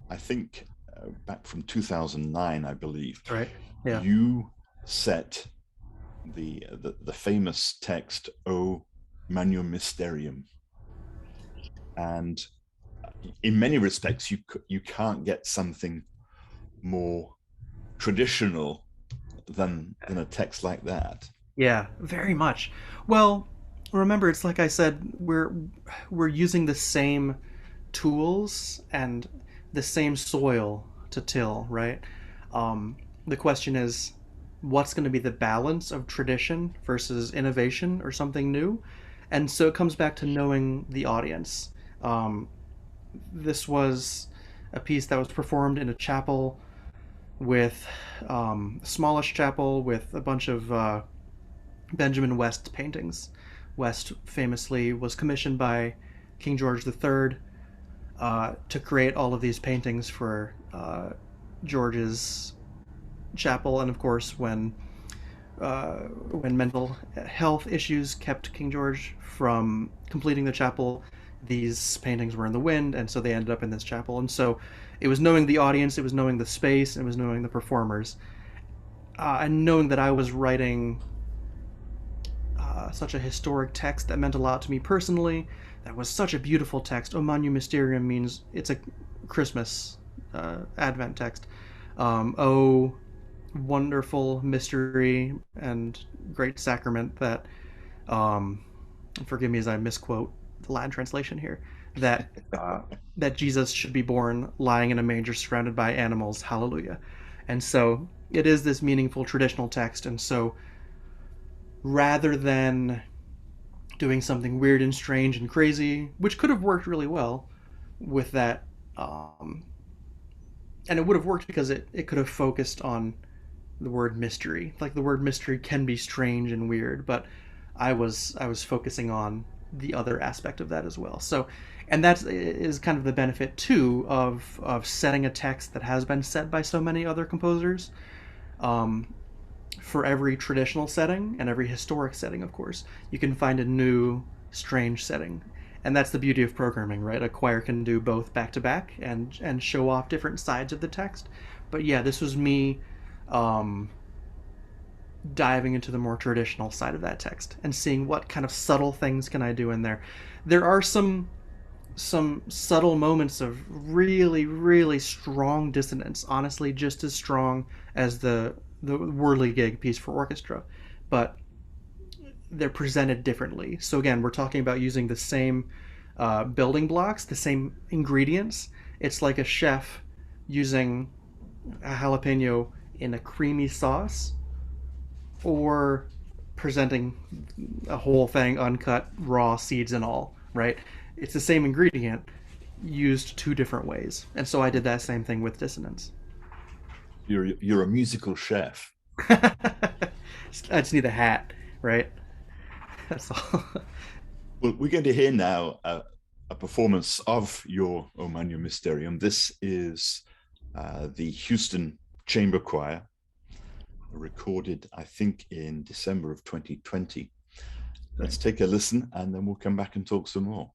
I think, back from 2009, I believe. Right. Yeah. You set the famous text "O Magnum Mysterium," and in many respects, you can't get something more traditional than a text like that. Yeah, very much. Well, remember, it's like I said, we're using the same tools and the same soil to till, right? The question is, what's going to be the balance of tradition versus innovation or something new? And so it comes back to knowing the audience. Um, this was a piece that was performed in a chapel with a smallish chapel with a bunch of Benjamin West paintings. West famously was commissioned by King George III to create all of these paintings for George's chapel, and of course, when mental health issues kept King George from completing the chapel, these paintings were in the wind, and so they ended up in this chapel. And so, it was knowing the audience, it was knowing the space, it was knowing the performers, and knowing that I was writing such a historic text that meant a lot to me personally. That was such a beautiful text. O Magnum Mysterium means it's a Christmas Advent text. Oh, wonderful mystery and great sacrament that, forgive me as I misquote the Latin translation here, that that Jesus should be born lying in a manger surrounded by animals. Hallelujah. And so it is this meaningful traditional text. And so rather than doing something weird and strange and crazy, which could have worked really well with that, and it would have worked because it could have focused on the word mystery. Like, the word mystery can be strange and weird, but I was focusing on the other aspect of that as well. So, and that is kind of the benefit too of setting a text that has been set by so many other composers. For every traditional setting and every historic setting, of course, you can find a new strange setting. And that's the beauty of programming, right? A choir can do both back to back and show off different sides of the text. But yeah, this was me diving into the more traditional side of that text and seeing what kind of subtle things can I do in there. There are some subtle moments of really, really strong dissonance, honestly just as strong as the Whirligig piece for orchestra, but they're presented differently. So again, we're talking about using the same building blocks, the same ingredients. It's like a chef using a jalapeno in a creamy sauce, or presenting a whole thing uncut, raw, seeds and all, right? It's the same ingredient used two different ways. And so I did that same thing with dissonance. You're a musical chef. I just need a hat, right? That's all. Well, we're going to hear now a performance of your O Magnum Mysterium. This is the Houston Chamber Choir, recorded, I think, in December of 2020. Let's take a listen, and then we'll come back and talk some more.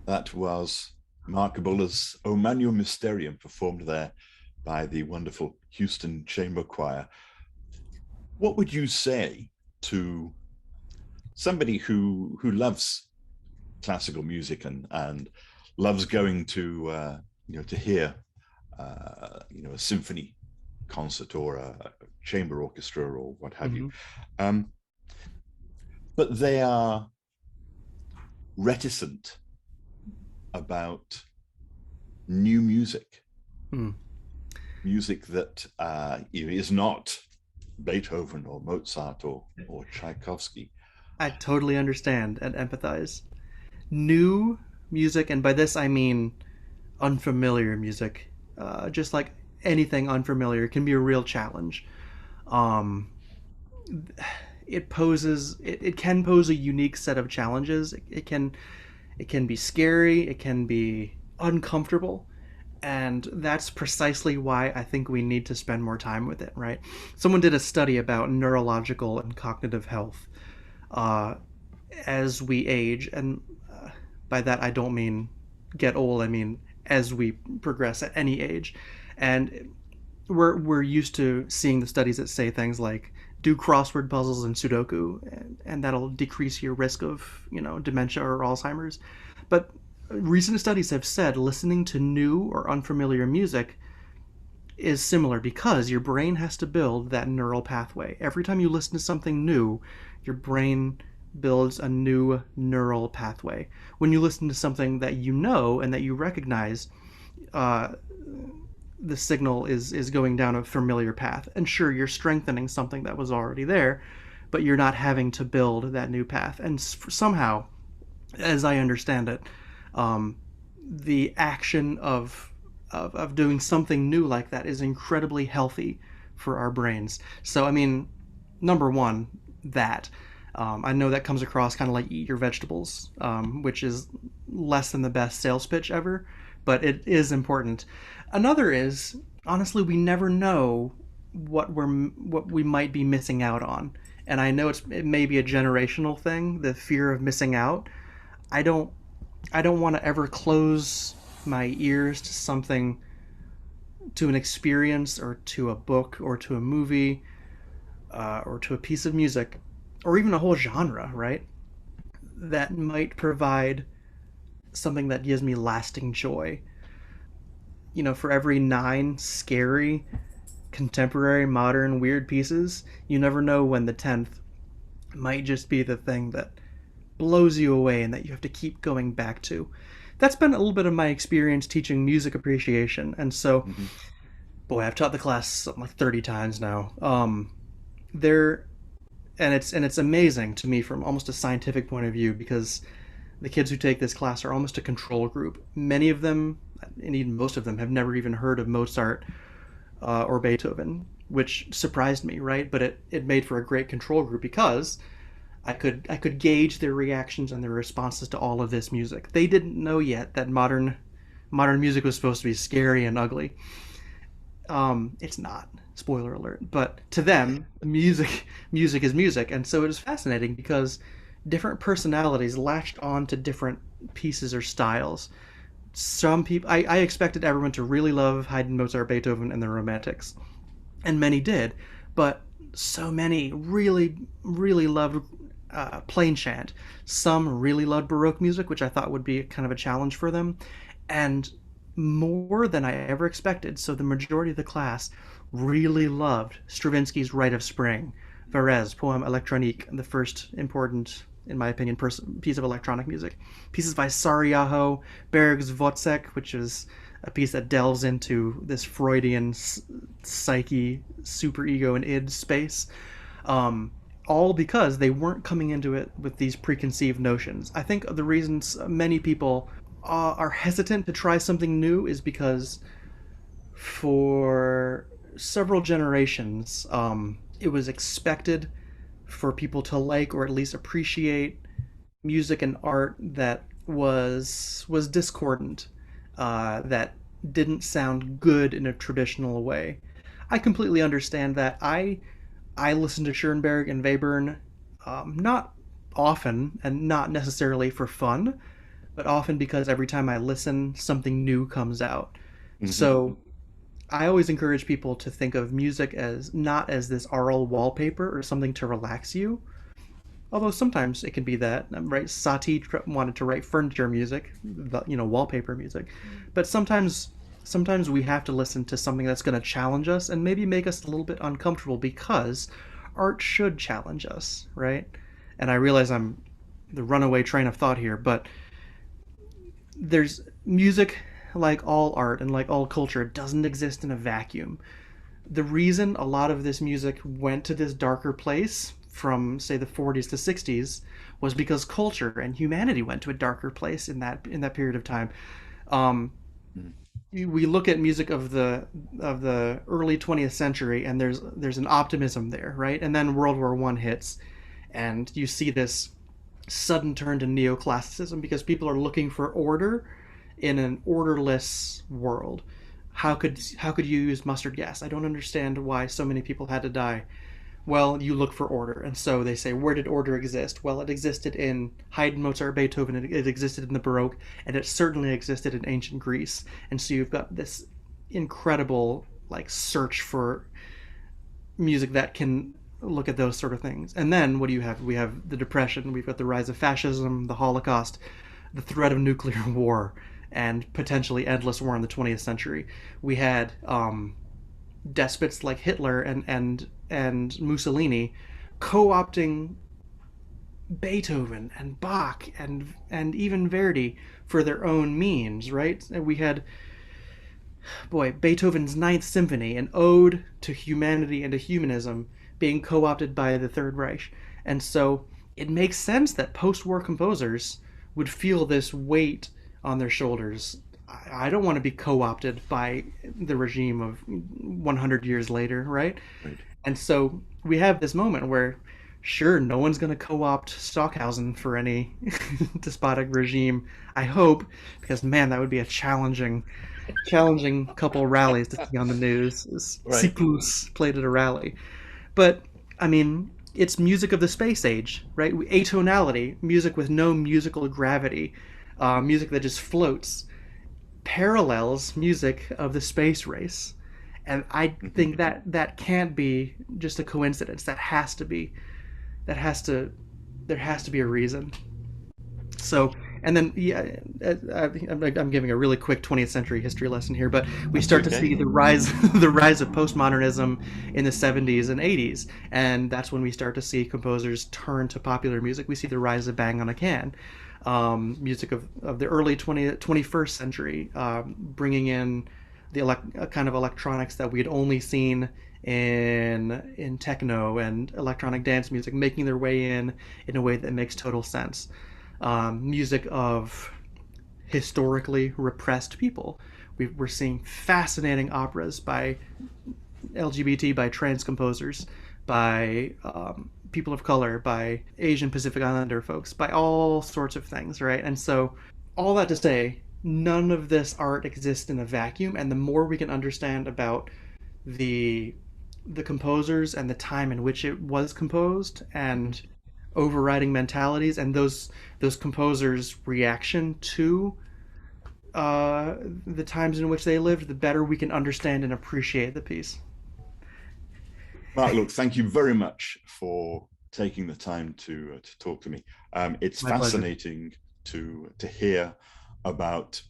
That was remarkable as O Magnum Mysterium, performed there by the wonderful Houston Chamber Choir. What would you say to somebody who loves classical music and loves going to to hear a symphony concert or a chamber orchestra or what have you, but they are reticent about new music, music that is not Beethoven or Mozart or Tchaikovsky? I totally understand and empathize. New music, and by this I mean unfamiliar music, just like anything unfamiliar, can be a real challenge. It can pose a unique set of challenges. It can be scary, it can be uncomfortable, and that's precisely why I think we need to spend more time with it, right? Someone did a study about neurological and cognitive health as we age, and by that I don't mean get old, I mean as we progress at any age. And we're used to seeing the studies that say things like do crossword puzzles and Sudoku, and that'll decrease your risk of dementia or Alzheimer's. But recent studies have said listening to new or unfamiliar music is similar, because your brain has to build that neural pathway. Every time you listen to something new, your brain builds a new neural pathway. When you listen to something that you know and that you recognize, the signal is going down a familiar path. And sure, you're strengthening something that was already there, but you're not having to build that new path. And somehow, as I understand it, the action of doing something new like that is incredibly healthy for our brains. So, I mean, number one, that. I know that comes across kind of like eat your vegetables, which is less than the best sales pitch ever, but it is important. Another is, honestly, we never know what we might be missing out on. And I know it may be a generational thing, the fear of missing out. I don't want to ever close my ears to something, to an experience or to a book or to a movie or to a piece of music or even a whole genre, right? That might provide something that gives me lasting joy. For every 9 scary, contemporary, modern, weird pieces, you never know when the 10th might just be the thing that blows you away and that you have to keep going back to. That's been a little bit of my experience teaching music appreciation. And so, boy, I've taught the class something like 30 times now. It's amazing to me from almost a scientific point of view, because the kids who take this class are almost a control group. Many of them, and even most of them, have never even heard of Mozart or Beethoven, which surprised me, right? But it made for a great control group, because I could gauge their reactions and their responses to all of this music. They didn't know yet that modern music was supposed to be scary and ugly. It's not, spoiler alert, but to them, music is music. And so it is fascinating, because different personalities latched on to different pieces or styles. Some people, I expected everyone to really love Haydn, Mozart, Beethoven, and the Romantics, and many did, but so many really, really loved plain chant. Some really loved Baroque music, which I thought would be kind of a challenge for them, and more than I ever expected. So the majority of the class really loved Stravinsky's Rite of Spring, Varese, Poème électronique, the first important, in my opinion, piece of electronic music. Pieces by Sariaho, Berg's Wozzeck, which is a piece that delves into this Freudian psyche, superego, and id space. All because they weren't coming into it with these preconceived notions. I think the reasons many people are hesitant to try something new is because for several generations, it was expected for people to like or at least appreciate music and art that was discordant, that didn't sound good in a traditional way. I completely understand that. I listen to Schoenberg and Webern, not often and not necessarily for fun, but often because every time I listen, something new comes out. Mhm. So I always encourage people to think of music as not as this aural wallpaper or something to relax you, although sometimes it can be that, right? Wanted to write furniture music, wallpaper music, but sometimes we have to listen to something that's going to challenge us and maybe make us a little bit uncomfortable because art should challenge us, right? And I realize I'm the runaway train of thought here, but there's music, like all art and like all culture, doesn't exist in a vacuum. The reason a lot of this music went to this darker place from say the 40s to 60s was because culture and humanity went to a darker place in that period of time. Um, Mhm. we look at music of the early 20th century, and there's an optimism there, right? And then World War One hits, and you see this sudden turn to neoclassicism because people are looking for order in an orderless world. How could you use mustard gas? I don't understand why so many people had to die. Well, you look for order, and so they say, where did order exist? Well, it existed in Haydn, Mozart, Beethoven. It existed in the Baroque, and it certainly existed in ancient Greece. And so you've got this incredible like search for music that can look at those sort of things. And then what do you have? We have the Depression. We've got the rise of fascism, the Holocaust, the threat of nuclear war, and potentially endless war in the 20th century. We had despots like Hitler and Mussolini co-opting Beethoven and Bach and even Verdi for their own means, right? And we had Beethoven's Ninth Symphony, an ode to humanity and to humanism, being co-opted by the Third Reich. And so it makes sense that post-war composers would feel this weight on their shoulders. I don't want to be co-opted by the regime of 100 years later, right? Right. And so we have this moment where, sure, no one's going to co-opt Stockhausen for any despotic regime. I hope, because man, that would be a challenging couple rallies to see on the news. Right. Sipus played at a rally, but I mean, it's music of the space age, right? Atonality, music with no musical gravity, music that just floats, parallels music of the space race. And I Mhm. think that can't be just a coincidence. That has to there has to be a reason. So, and then yeah, I'm giving a really quick 20th century history lesson here, but we That's start to okay. see the rise the rise of postmodernism in the 70s and 80s, and that's when we start to see composers turn to popular music. We see the rise of Bang on a Can, music of the early 21st century, bringing in the kind of electronics that we had only seen in techno and electronic dance music, making their way in a way that makes total sense. Music of historically repressed people. We're seeing fascinating operas by LGBT, by trans composers, by people of color, by Asian Pacific Islander folks, by all sorts of things, right? And so, all that to say, none of this art exists in a vacuum, and the more we can understand about the the composers and the time in which it was composed and overriding mentalities and those composers' reaction to the times in which they lived, the better we can understand and appreciate the piece. Mark, look, thank you very much for taking the time to talk to me. It's My pleasure. fascinating to hear about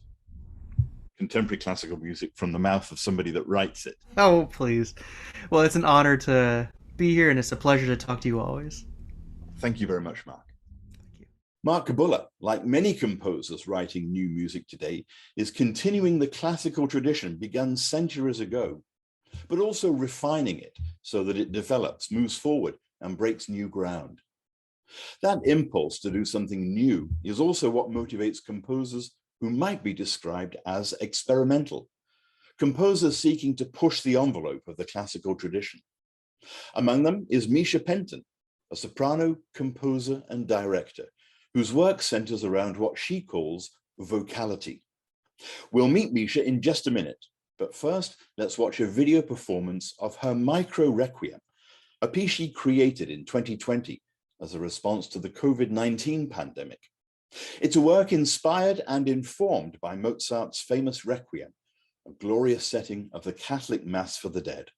contemporary classical music from the mouth of somebody that writes it. Oh, please. Well, it's an honor to be here, and it's a pleasure to talk to you always. Thank you very much, Mark. Thank you. Mark Kabulla, like many composers writing new music today, is continuing the classical tradition begun centuries ago, but also refining it so that it develops, moves forward, and breaks new ground. That impulse to do something new is also what motivates composers who might be described as experimental, composers seeking to push the envelope of the classical tradition. Among them is Misha Penton, a soprano, composer, and director, whose work centers around what she calls vocality. We'll meet Misha in just a minute, but first, let's watch a video performance of her Micro Requiem, a piece she created in 2020 as a response to the COVID-19 pandemic. It's a work inspired and informed by Mozart's famous Requiem, a glorious setting of the Catholic Mass for the dead.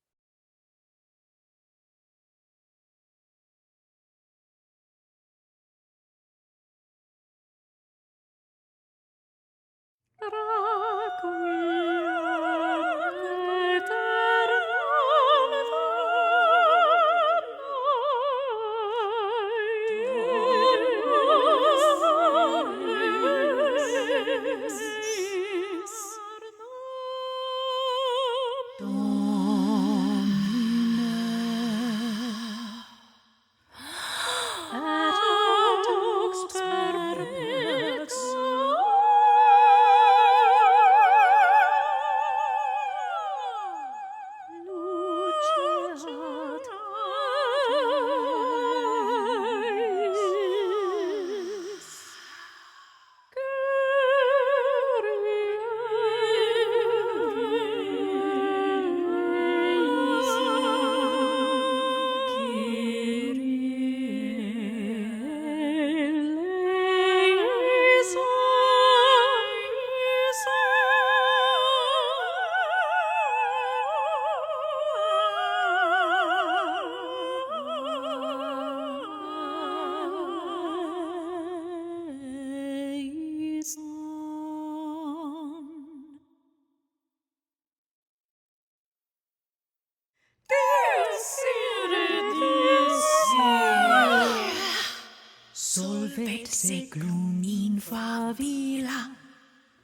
Solvet seglum in favilla,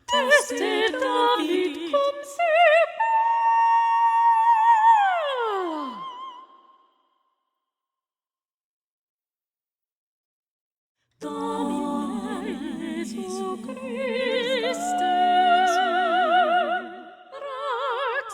testet David cum sepa. Domine Jesu Christe, Rex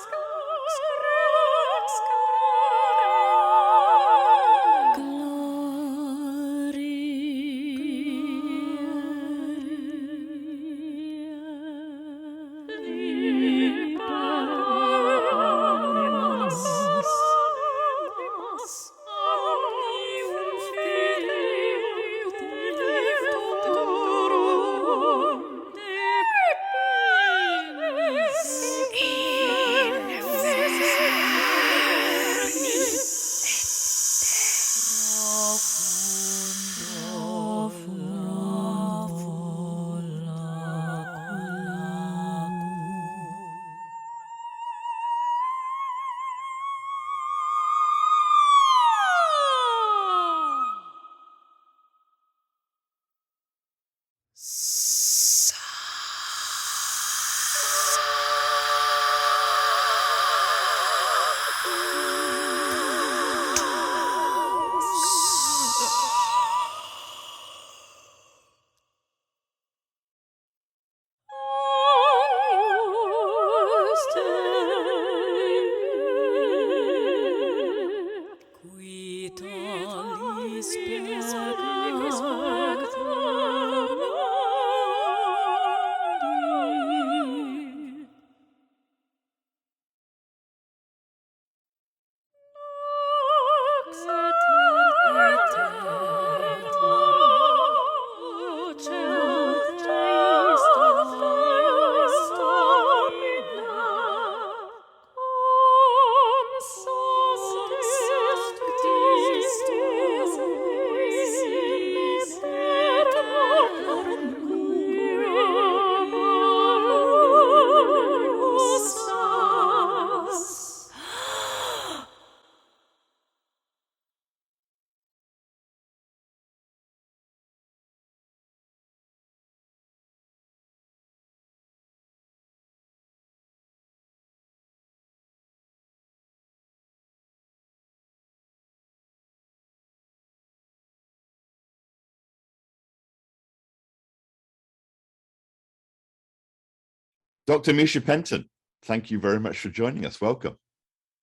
Dr. Misha Penton, thank you very much for joining us. Welcome.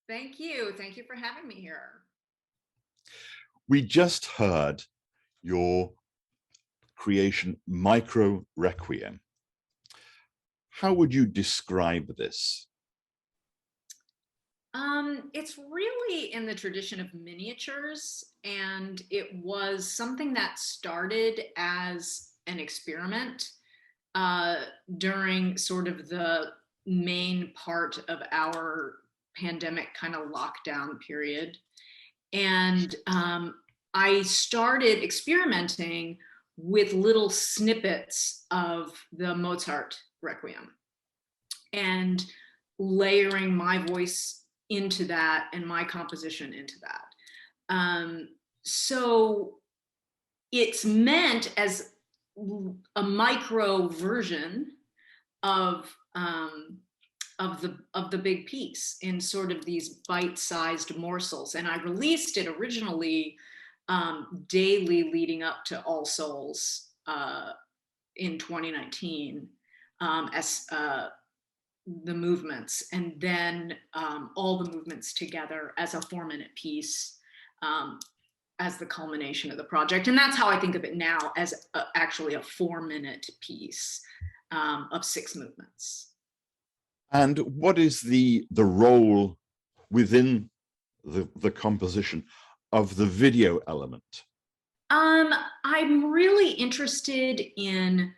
Thank you. Thank you for having me here. We just heard your creation, Micro Requiem. How would you describe this? It's really in the tradition of miniatures, and it was something that started as and experiment during sort of the main part of our pandemic kind of lockdown period. And I started experimenting with little snippets of the Mozart Requiem and layering my voice into that and my composition into that. So it's meant as a micro version of the big piece in sort of these bite-sized morsels. And I released it originally daily leading up to All Souls in 2019 as the movements, and then all the movements together as a 4-minute piece as the culmination of the project. And that's how I think of it now, as actually a 4-minute piece of 6 movements. And what is the role within the composition of the video element? I'm really interested in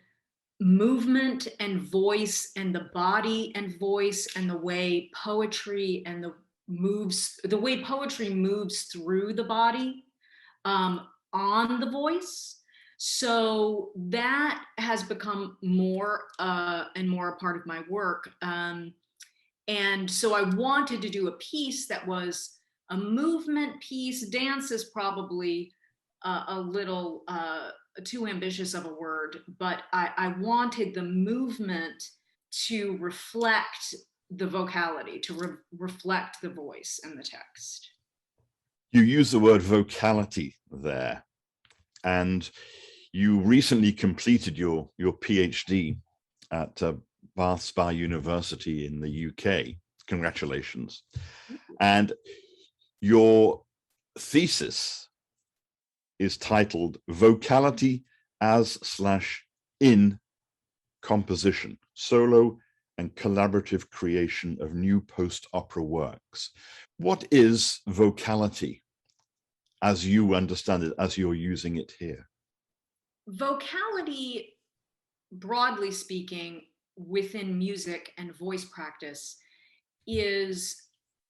movement and voice and the body and voice and the way poetry and the way poetry moves through the body on the voice. So that has become more and more a part of my work. And so I wanted to do a piece that was a movement piece. Dance is probably a little too ambitious of a word, but I wanted the movement to reflect the vocality, to reflect the voice and the text. You use the word vocality there, and you recently completed your PhD at Bath Spa University in the UK. Congratulations. And your thesis is titled Vocality as/in Composition, Solo and Collaborative Creation of New Post-Opera Works. What is vocality as you understand it, as you're using it here? Vocality, broadly speaking, within music and voice practice, is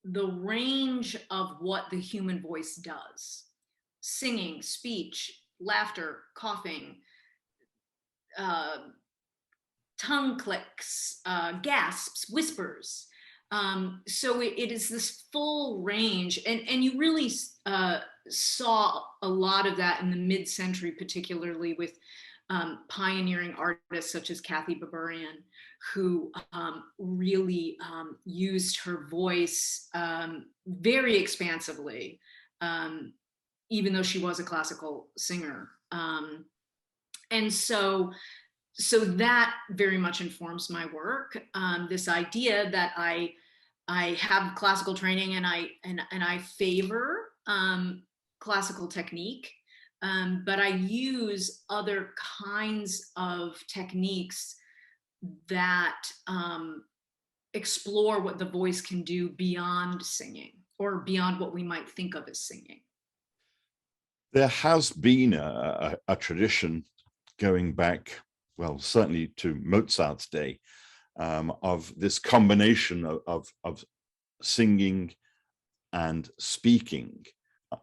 the range of what the human voice does. Singing, speech, laughter, coughing, tongue clicks, gasps, whispers. So it is this full range, and you really saw a lot of that in the mid-century, particularly with pioneering artists such as Kathy Baburian, who really used her voice very expansively, even though she was a classical singer. And so that very much informs my work. This idea that I have classical training and I favor classical technique, but I use other kinds of techniques that explore what the voice can do beyond singing, or beyond what we might think of as singing. There has been a tradition going back, well, certainly to Mozart's day, of this combination of singing and speaking.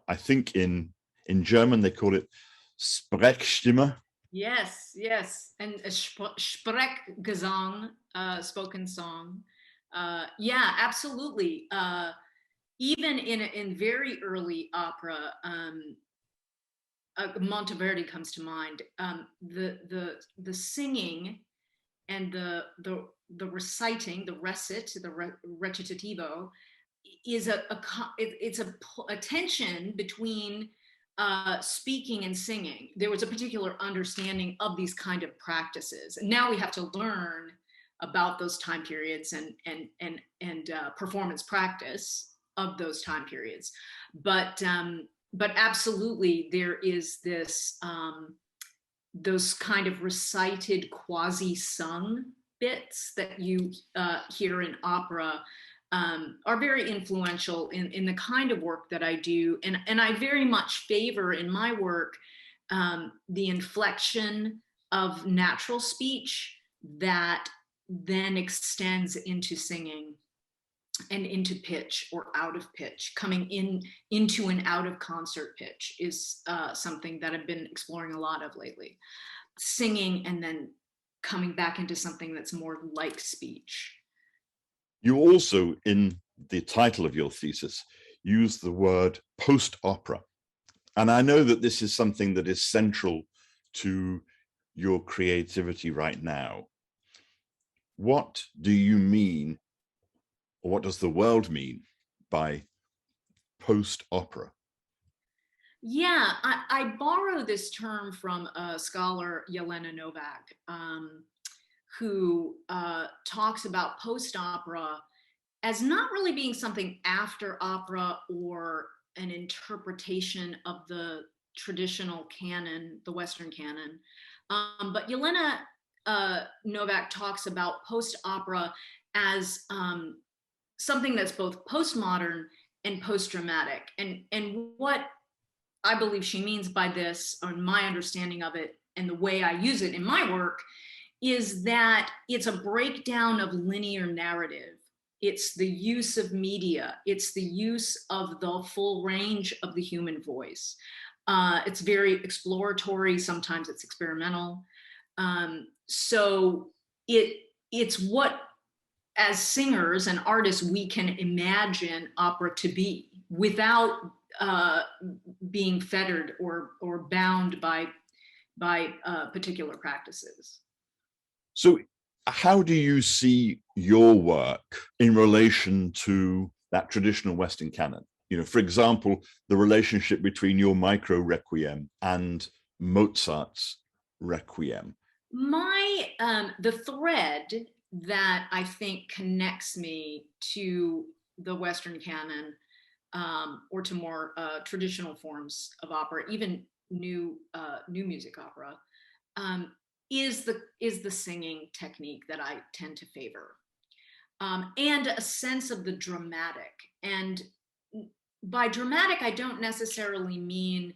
I think in German they call it Sprechstimme. Yes, and a Sprechgesang, spoken song. Yeah, absolutely. Even in very early opera, Monteverdi comes to mind. The singing and the reciting, the recitativo, is it's a tension between speaking and singing. There was a particular understanding of these kind of practices, and now we have to learn about those time periods and performance practice of those time periods. But absolutely, there is this those kind of recited quasi-sung bits that you hear in opera are very influential in the kind of work that I do. And I very much favor in my work the inflection of natural speech that then extends into singing and into pitch or out of pitch. Coming into and out of concert pitch is something that I've been exploring a lot of lately. Singing and then coming back into something that's more like speech. You also, in the title of your thesis, use the word post-opera. And I know that this is something that is central to your creativity right now. What do you mean, or what does the world mean by post-opera? Yeah, I borrow this term from a scholar, Yelena Novak, who talks about post-opera as not really being something after opera or an interpretation of the traditional canon, the Western canon. But Yelena Novak talks about post-opera as something that's both postmodern and post-dramatic. And what I believe she means by this, or my understanding of it, and the way I use it in my work, is that it's a breakdown of linear narrative. It's the use of media. It's the use of the full range of the human voice. It's very exploratory. Sometimes it's experimental. So it's what, as singers and artists, we can imagine opera to be without being fettered or bound by particular practices. So how do you see your work in relation to that traditional Western canon? You know, for example, the relationship between your micro requiem and Mozart's requiem. The thread that I think connects me to the Western canon, or to more traditional forms of opera, even new music opera, is the singing technique that I tend to favor, and a sense of the dramatic. And by dramatic, I don't necessarily mean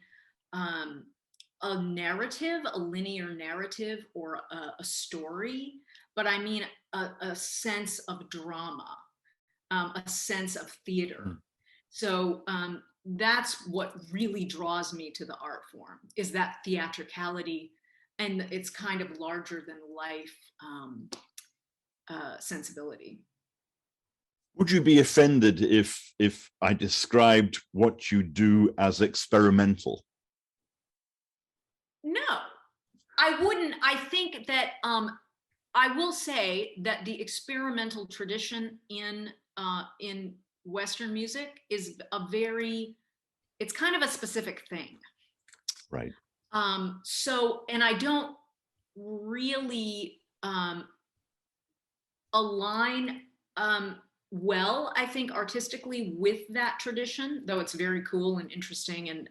a narrative, a linear narrative, or a story, but I mean a sense of drama, a sense of theater. So that's what really draws me to the art form, is that theatricality, and it's kind of larger than life sensibility. Would you be offended if I described what you do as experimental? No, I wouldn't. I think that I will say that the experimental tradition in Western music is it's kind of a specific thing. Right. So, and I don't really align well, I think, artistically with that tradition, though it's very cool and interesting and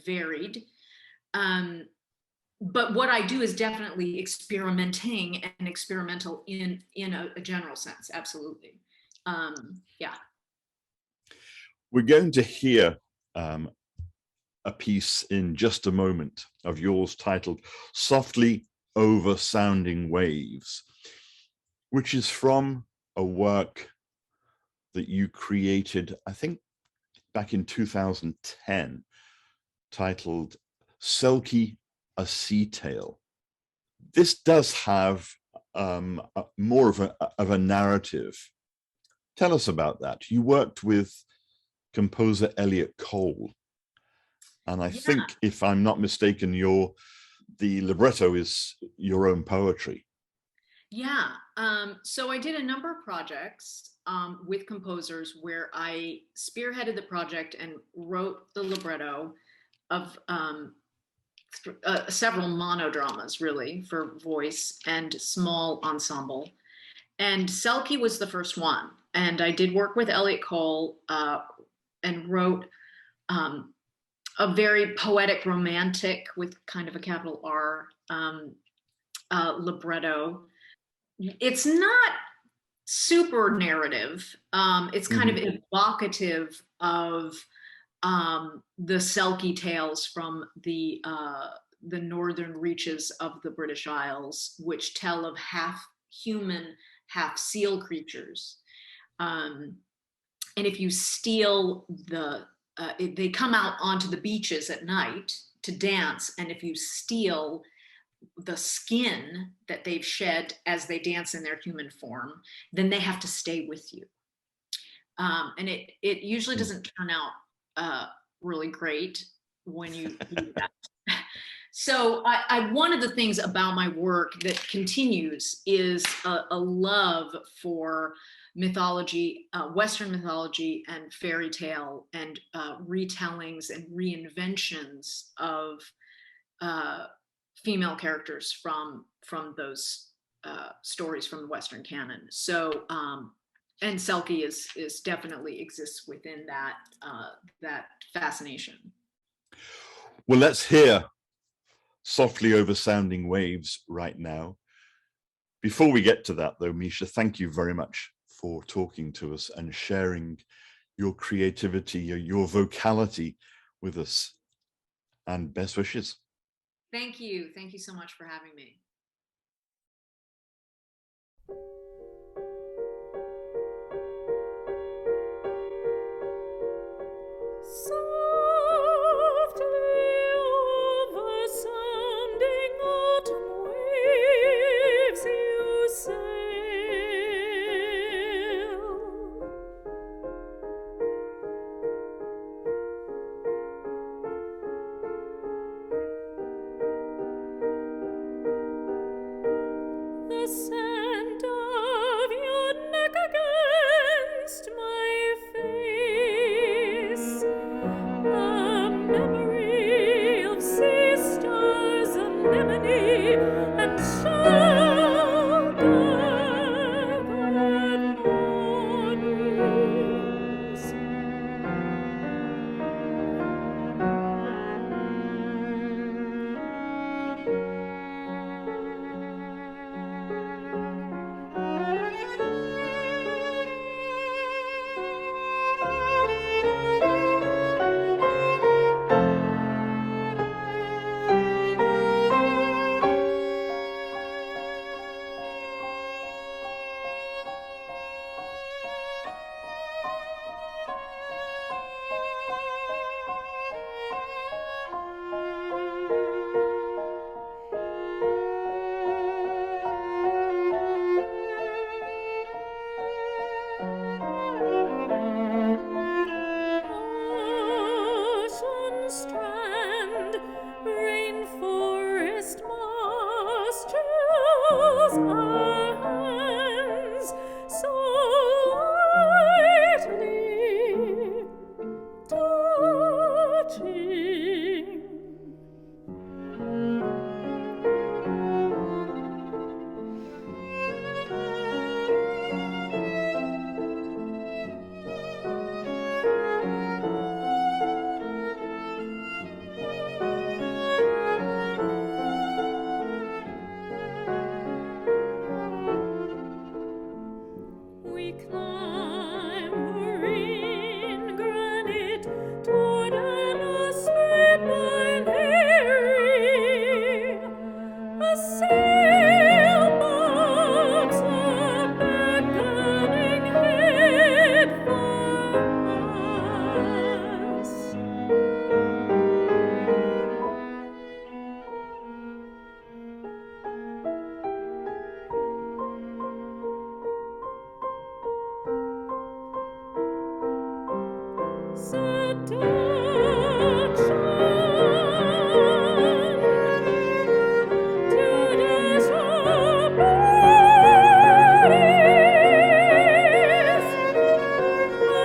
varied. But what I do is definitely experimenting and experimental in a general sense. Absolutely. Yeah. We're going to hear a piece in just a moment of yours titled Softly Over Sounding Waves, which is from a work that you created, I think, back in 2010, titled Selkie, a Sea Tale. This does have more of a narrative. Tell us about that. You worked with composer Elliot Cole, and I think, if I'm not mistaken, the libretto is your own poetry. Yeah. So I did a number of projects with composers where I spearheaded the project and wrote the libretto of several monodramas, really, for voice and small ensemble. And Selkie was the first one. And I did work with Elliot Cole and wrote a very poetic, romantic, with kind of a capital R, libretto. It's not super narrative. It's kind of evocative of the Selkie tales from the the northern reaches of the British Isles, which tell of half human, half seal creatures. And if you steal they come out onto the beaches at night to dance, and if you steal the skin that they've shed as they dance in their human form, then they have to stay with you. And it usually doesn't turn out really great when you do that. So one of the things about my work that continues is a love for mythology, Western mythology and fairy tale, and retellings and reinventions of female characters from those stories from the Western canon. So, and Selkie is definitely exists within that that fascination. Well, let's hear Softly Over Sounding Waves right now. Before we get to that, though, Misha, thank you very much for talking to us and sharing your creativity, your vocality with us, and best wishes. Thank you. Thank you so much for having me. Softly over sounding autumn waves you sail. The scent of your neck against my face, a memory of sea stars, anemone, and sugar mornings. Ocean strand, rainforest moss chills our hands so lightly touching. We climb marine granite toward an aspen eyrie. A sailboat's a beckoning head for us. Seduction to disobedience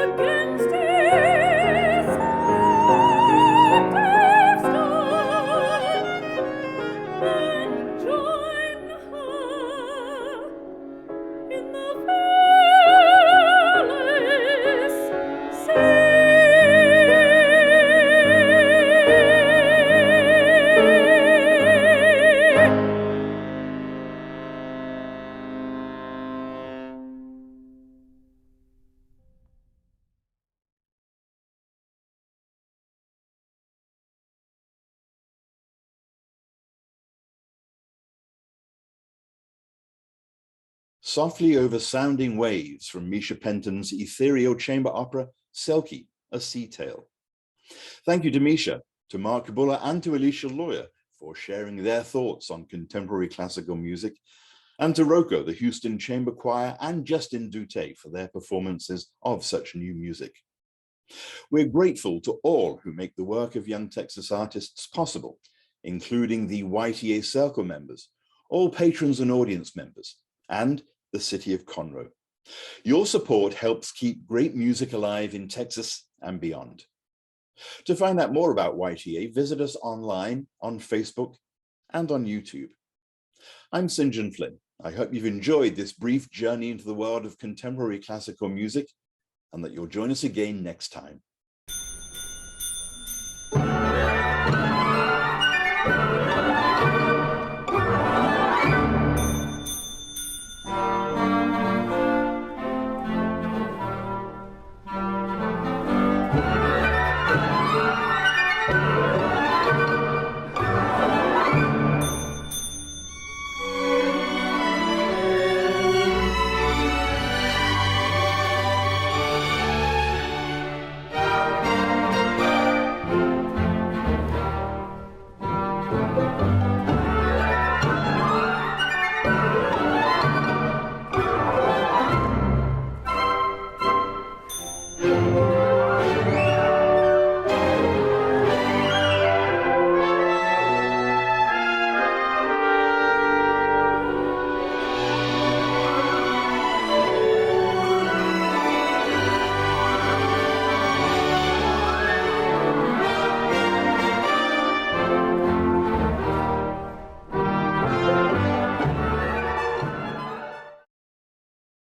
against his active stone, and join her in the valley's singing. softly over sounding waves from Misha Penton's ethereal chamber opera, Selkie, A Sea Tale. Thank you to Misha, to Mark Buller, and to Alecia Lawyer for sharing their thoughts on contemporary classical music, and to ROCO, the Houston Chamber Choir, and Justin Douté for their performances of such new music. We're grateful to all who make the work of Young Texas artists possible, including the YTA Circle members, all patrons and audience members, and the City of Conroe. Your support helps keep great music alive in Texas and beyond. To find out more about YTA, visit us online, on Facebook, and on YouTube. I'm St. John Flynn. I hope you've enjoyed this brief journey into the world of contemporary classical music, and that you'll join us again next time.